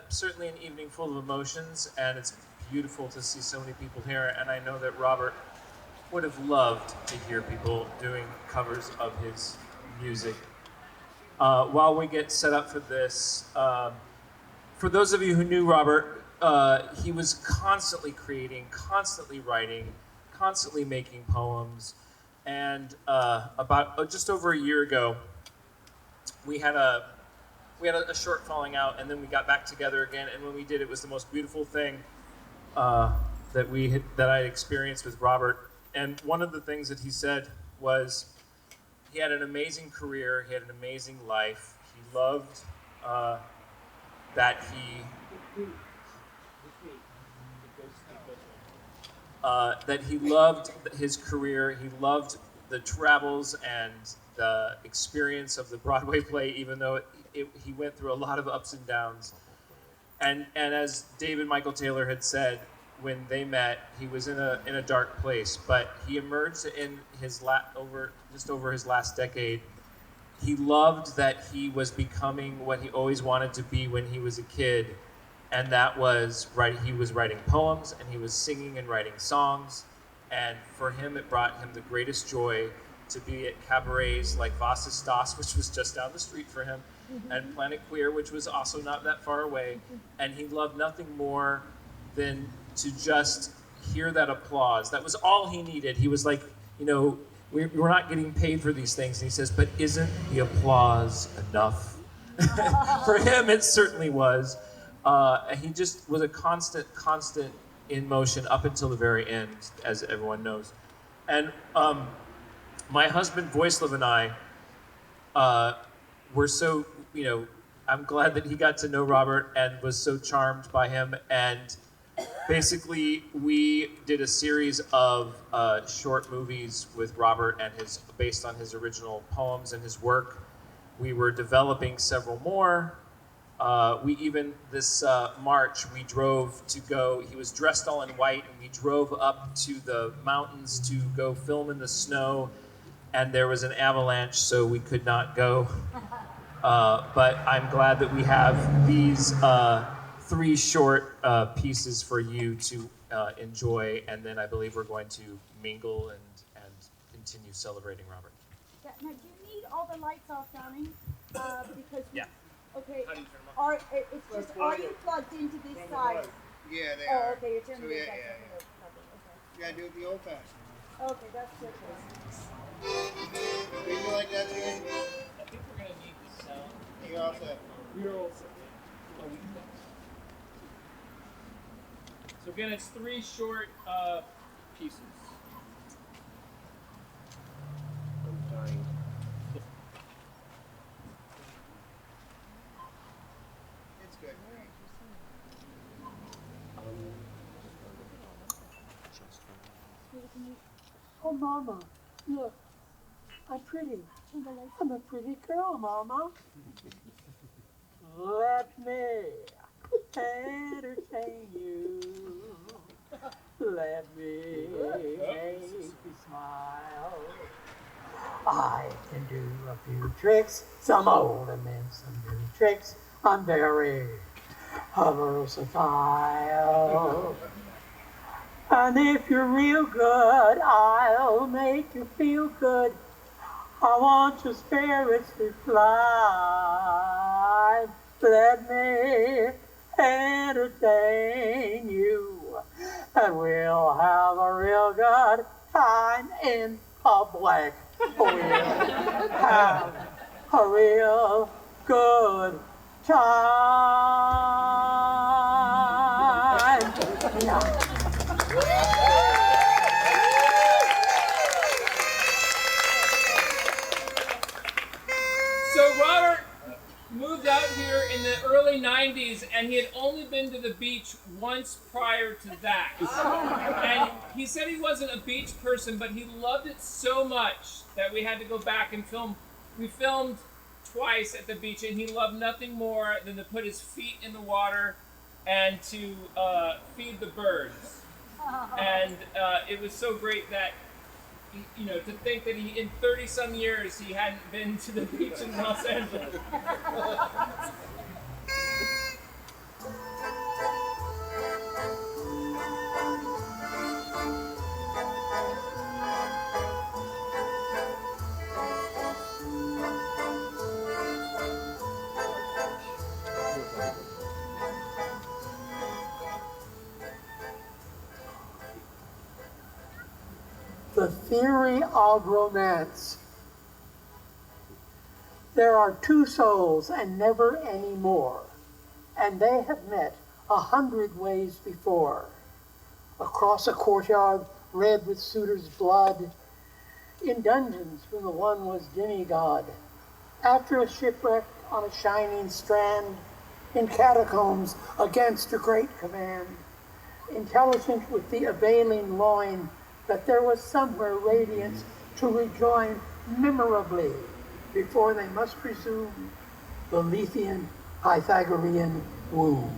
certainly an evening full of emotions, and it's beautiful to see so many people here, and I know that Robert would have loved to hear people doing covers of his music. While we get set up for this, for those of you who knew Robert, he was constantly creating, constantly writing, constantly making poems, and about just over a year ago, we had a short falling out, and then we got back together again. And when we did, it was the most beautiful thing that I experienced with Robert. And one of the things that he said was, he had an amazing career, he had an amazing life. He loved that he loved his career. He loved the travels and the experience of the Broadway play, even though he went through a lot of ups and downs. And as David Michael Taylor had said, when they met, he was in a dark place, but he emerged in his over his last decade. He loved that he was becoming what he always wanted to be when he was a kid, and that was he was writing poems, and he was singing and writing songs, and for him it brought him the greatest joy to be at cabarets like Vas's Das, which was just down the street for him, and Planet Queer, which was also not that far away, and he loved nothing more than to just hear that applause. That was all he needed. He was like, we're not getting paid for these things. And he says, but isn't the applause enough? For him, it certainly was. He just was a constant in motion up until the very end, as everyone knows. And my husband, Voislav, and I were so, I'm glad that he got to know Robert and was so charmed by him. And basically, we did a series of short movies with Robert and based on his original poems and his work. We were developing several more. This March, we drove to go, he was dressed all in white, and we drove up to the mountains to go film in the snow, and there was an avalanche, so we could not go. But I'm glad that we have these 3 short pieces for you to enjoy, and then I believe we're going to mingle and continue celebrating Robert. Yeah, now, do you need all the lights off, Donnie? Because yeah. Okay. How do you turn them off? It's just, are you plugged into this side? Yeah, they Oh, are. okay, you're turning So, this yeah, side. yeah. Okay. You gotta do it the old fashioned. Okay, that's good. Do you like that, Jane? I think we're going to need this sound. You're all set. We're all set. So again, it's 3 short pieces. I'm dying. It's good. Oh, Mama, look, I'm pretty. I'm a pretty girl, Mama. Let me entertain you. Let me make you smile. I can do a few tricks, some old and then some new tricks. I'm very versatile. And if you're real good, I'll make you feel good. I want your spirits to fly. Let me entertain you, and we'll have a real good time in public. We'll have a real good time. Yeah. So Robert moved out here in the early 90s, and he had only been to the beach once prior to that. And he said he wasn't a beach person, but he loved it so much that we had to go back and film. We filmed twice at the beach, and he loved nothing more than to put his feet in the water and to feed the birds. And it was so great that, you know, to think that he, in 30-some years, he hadn't been to the beach in Los Angeles. The theory of romance. There are two souls and never any more, and they have met 100 ways before. Across a courtyard red with suitors' blood, in dungeons when the one was demigod, after a shipwreck on a shining strand, in catacombs against a great command, intelligent with the availing loin, that there was somewhere radiance to rejoin memorably before they must presume the Lethean Pythagorean womb.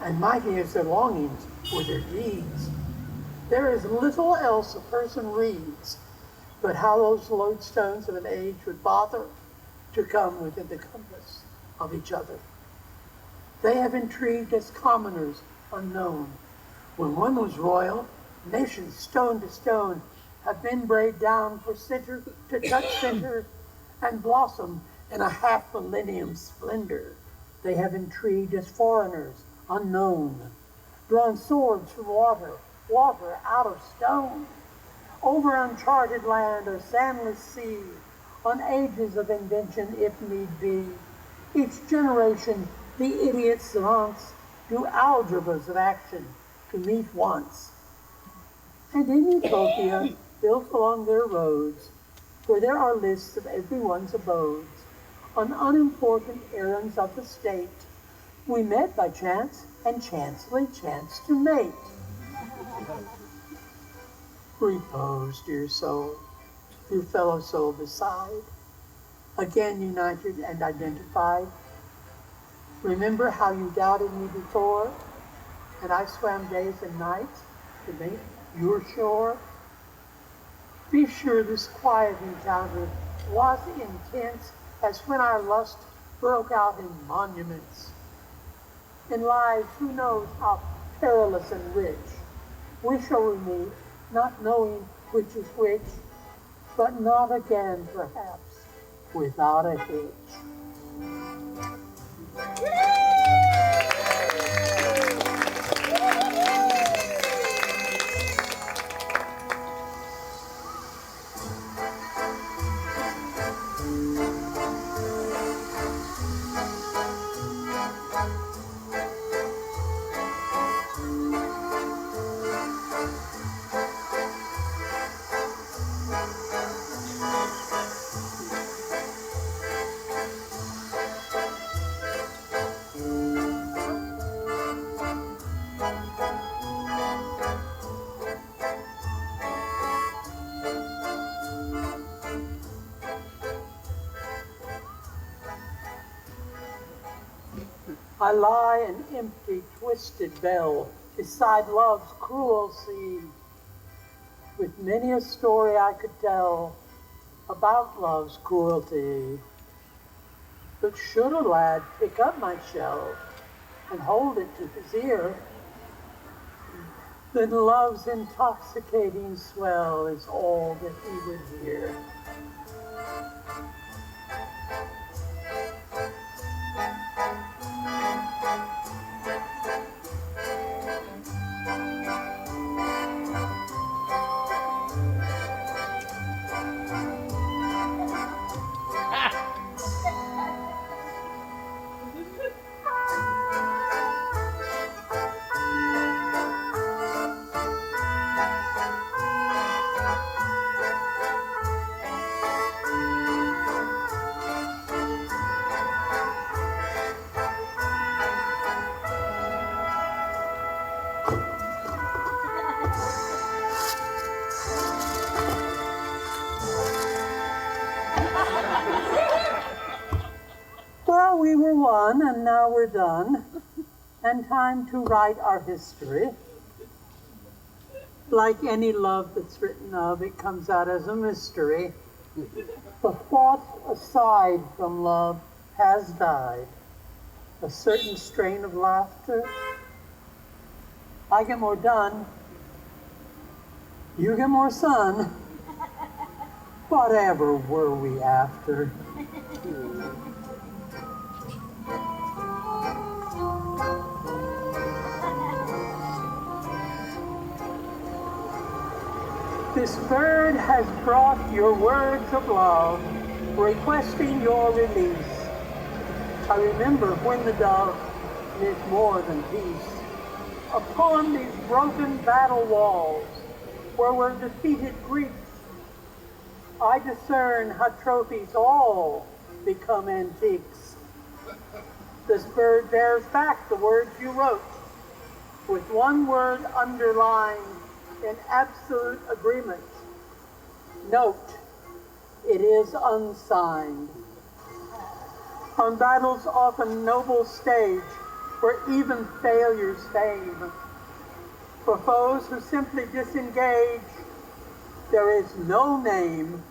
And mighty as their longings were their deeds, there is little else a person reads but how those lodestones of an age would bother to come within the compass of each other. They have intrigued as commoners unknown. When one was royal, nations stone to stone have been braid down for center to touch center and blossom in a half millennium splendor. They have intrigued as foreigners unknown, drawn swords from water, water out of stone, over uncharted land or sandless sea, on ages of invention if need be. Each generation the idiot savants do algebras of action to meet once. And in Utopia, built along their roads, where there are lists of everyone's abodes, on unimportant errands of the state, we met by chance and chancely chanced to mate. Repose, dear soul, your fellow soul beside, again united and identified. Remember how you doubted me before, and I swam days and nights to make your shore? Be sure this quiet encounter was intense as when our lust broke out in monuments. In lives, who knows how perilous and rich, we shall meet, not knowing which is which, but not again, perhaps, without a hitch. I lie an empty, twisted bell beside love's cruel sea, with many a story I could tell about love's cruelty. But should a lad pick up my shell and hold it to his ear, then love's intoxicating swell is all that he would hear. Well, we were one, and now we're done, and time to write our history. Like any love that's written of, it comes out as a mystery. The thought aside from love has died. A certain strain of laughter. I get more done. You get more sun. Whatever were we after? This bird has brought your words of love, requesting your release. I remember when the dove meant more than peace. Upon these broken battle walls, where were defeated Greeks, I discern how trophies all become antiques. This bird bears back the words you wrote, with one word underlined in absolute agreement. Note, it is unsigned. On battle's often noble stage, where even failures fame, for foes who simply disengage, there is no name.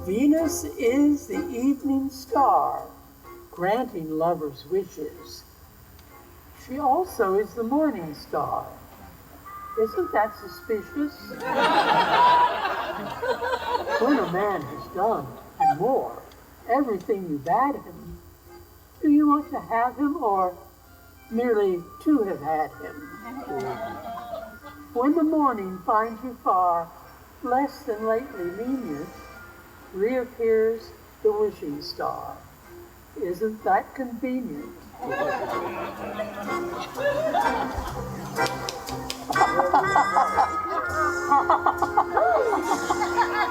Venus is the evening star, granting lovers' wishes. She also is the morning star. Isn't that suspicious? When a man has done, and more, everything you bade him, do you want to have him or merely to have had him? When the morning finds you far less than lately lenient, reappears the wishing star. Isn't that convenient?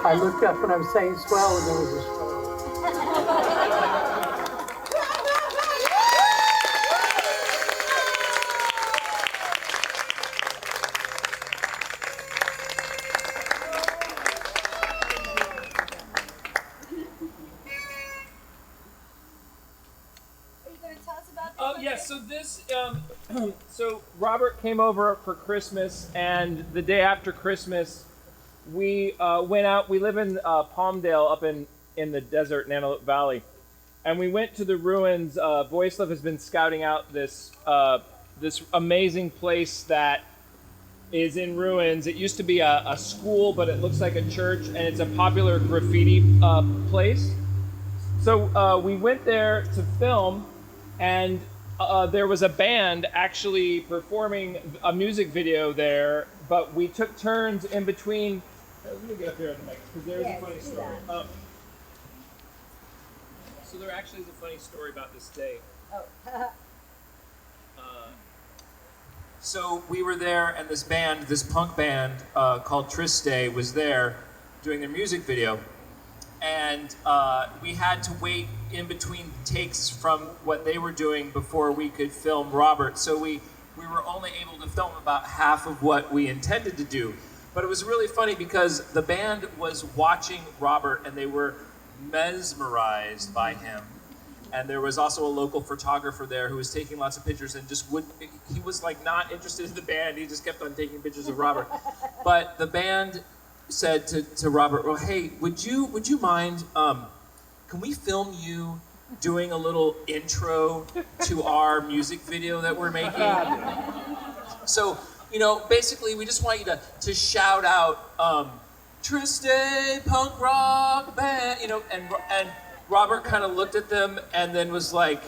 I looked up when I was saying swell and there was a swell. So this, so Robert came over for Christmas, and the day after Christmas, we went out. We live in Palmdale, up in the desert in Antelope Valley, and we went to the ruins. Voislav has been scouting out this this amazing place that is in ruins. It used to be a school, but it looks like a church, and it's a popular graffiti place. So we went there to film, and there was a band actually performing a music video there, but we took turns in between. Let me get up here on the mic, because there's a funny story. So there actually is a funny story about this day. So we were there, and this band, this punk band called Triste, was there doing their music video. And we had to wait in between takes from what they were doing before we could film Robert. So we were only able to film about half of what we intended to do. But it was really funny because the band was watching Robert and they were mesmerized by him. And there was also a local photographer there who was taking lots of pictures and just he was like not interested in the band. He just kept on taking pictures of Robert. But the band said to Robert, well, hey, would you mind, can we film you doing a little intro to our music video that we're making? So, you know, basically we just want you to shout out, Triste, punk rock band, you know, and Robert kind of looked at them and then was like,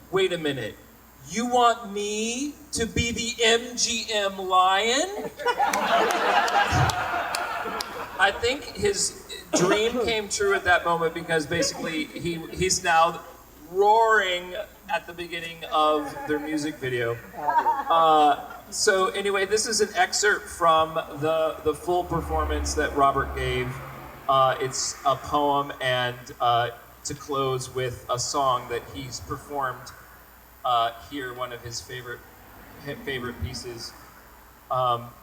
wait a minute, you want me to be the MGM Lion? I think his dream came true at that moment because basically he's now roaring at the beginning of their music video. So anyway, this is an excerpt from the full performance that Robert gave. It's a poem and to close with a song that he's performed hear one of his favorite pieces.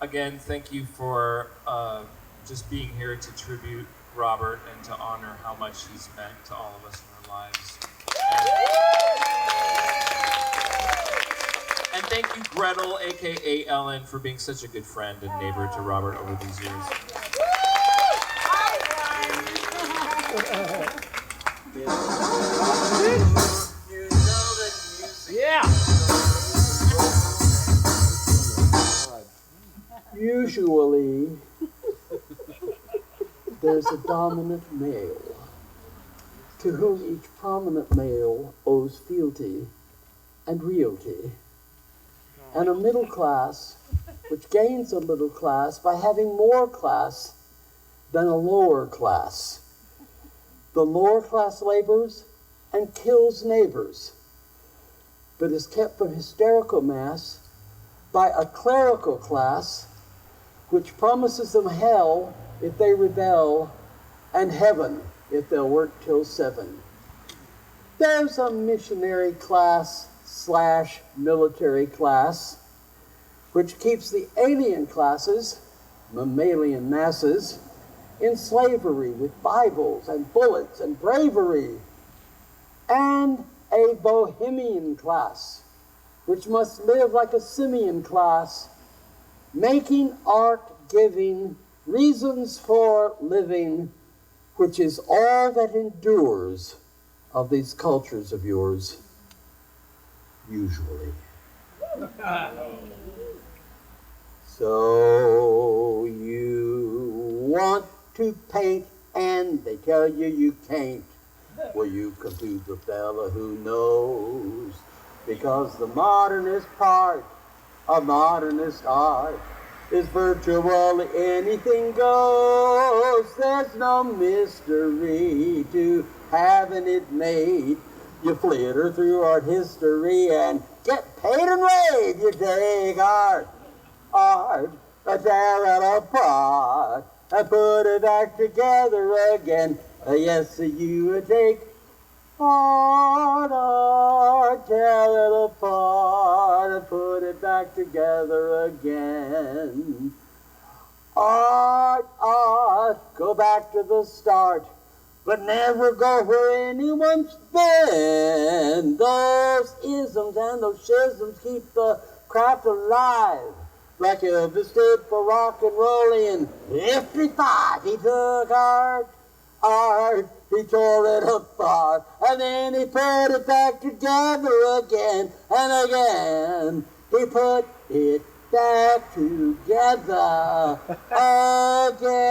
Again, thank you for just being here to tribute Robert and to honor how much he's meant to all of us in our lives. And thank you, Gretel, aka Ellen, for being such a good friend and neighbor to Robert over these years. Yeah. Usually, there's a dominant male to whom each prominent male owes fealty and realty, and a middle class which gains a middle class by having more class than a lower class. The lower class labors and kills neighbors, but is kept from hysterical mass by a clerical class which promises them hell if they rebel and heaven if they'll work till 7. There's a missionary class / military class which keeps the alien classes, mammalian masses, in slavery with Bibles and bullets and bravery, and a bohemian class which must live like a simian class, making art, giving reasons for living, which is all that endures of these cultures of yours, usually. So you want to paint and they tell you you can't. Well, you come to the fella who knows, because the modernist part of modernist art is virtually anything goes. There's no mystery to having it made. You flitter through art history and get paid and rave. You take art, tear it apart, and put it back together again. Yes, you take art, tear it apart, and put it back together again. Art, go back to the start, but never go where anyone's been. Those isms and those schisms keep the craft alive, like Elvis did for rock and roll in 55. He took art, he tore it apart, and then he put it back together again and again. He put it back together again.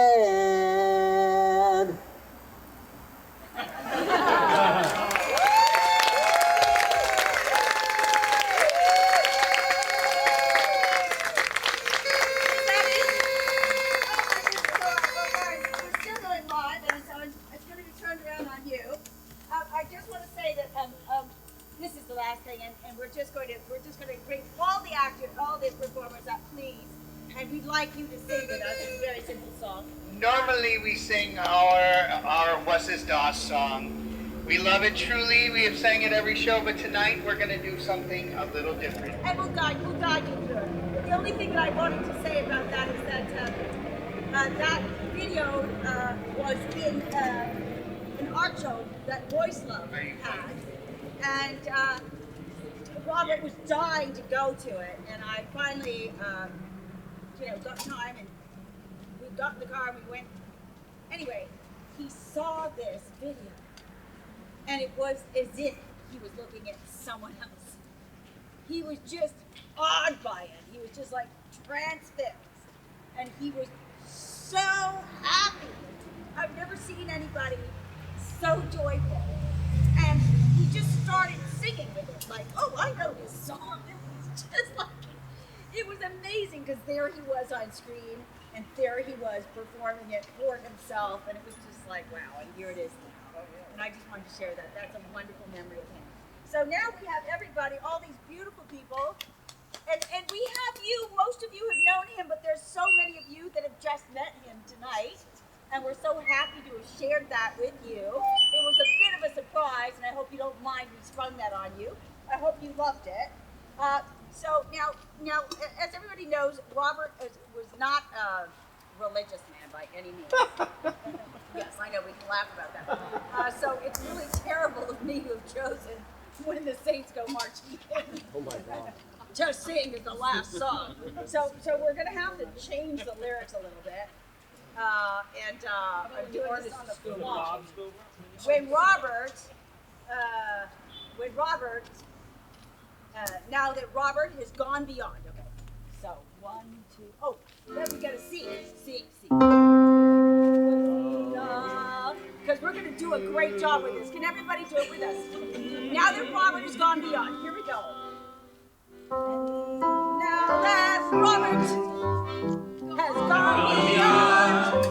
I just want to say that this is the last thing, and we're just going to bring all the actors, all the performers up, please, and we'd like you to sing with us. It's a very simple song. Normally we sing our Was His Das song. We love it truly. We have sang it every show, but tonight we're going to do something a little different. And we'll guide you through it. The only thing that I wanted to say about that is that that video was in an art show that Voice Love had, and Robert was dying to go to it, and I finally, got time, and we got in the car and we went. Anyway, he saw this video, and it was as if he was looking at someone else. He was just awed by it. He was just like transfixed, and he was so happy. I've never seen anybody so joyful. And he just started singing with it, like, oh, I know this song. It was just like, it was amazing, because there he was on screen, and there he was performing it for himself, and it was just like, wow, and here it is now. And I just wanted to share that. That's a wonderful memory of him. So now we have everybody, all these beautiful people, and we have you. Most of you have known him, but there's so many of you that have just met him tonight. and we're so happy to have shared that with you. It was a bit of a surprise, and I hope you don't mind we sprung that on you. I hope you loved it. So now, as everybody knows, Robert was not a religious man by any means. Yes, I know, we can laugh about that. So it's really terrible of me to have chosen When the Saints Go Marching In. Oh my God. To sing is the last song. So we're going to have to change the lyrics a little bit. I'm doing this on the fly. When Robert, now that Robert has gone beyond. Okay, so 1, 2, oh, then we got to C. Because we're going to do a great job with this. Can everybody do it with us? Now that Robert has gone beyond. Here we go. Now that Robert has gone beyond.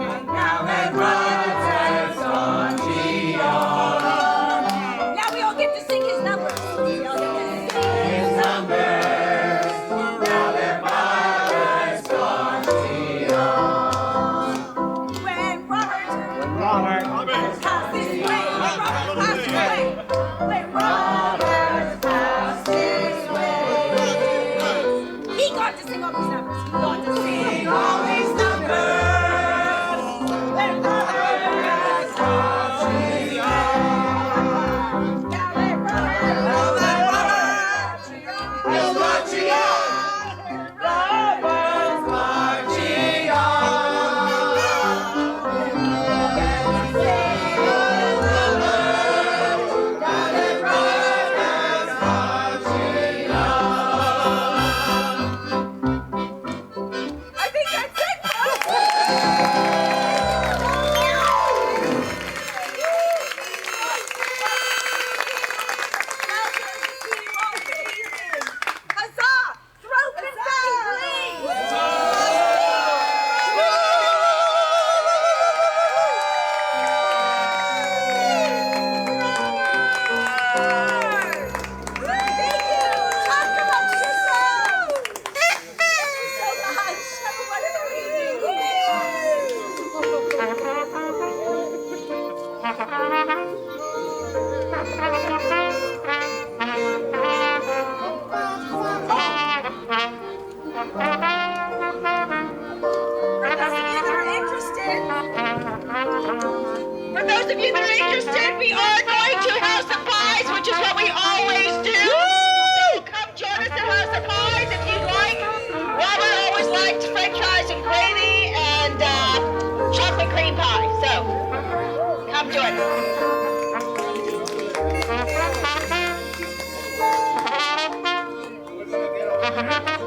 And now that Robert has gone beyond. Now we all get to sing his numbers. We all get to sing his numbers. Now that Robert has gone beyond. When Robert has passed this way. When Robert passed this way. When Robert has passed this way. He got to sing all these numbers. He got to sing all these numbers. When Robert has passed this way. Now let Robert is marching on. Robert's marching on. Now let Robert is marching on. I think that's it, Huzzah! Throw confetti, please! Thank you! Talk amongst yourselves! Thank you so much! Have a wonderful For those of you that are interested, we are going to House of Pies, which is what we always do. So come join us at House of Pies if you'd like. Robert always liked French fries and gravy and chocolate cream pie. So come join us.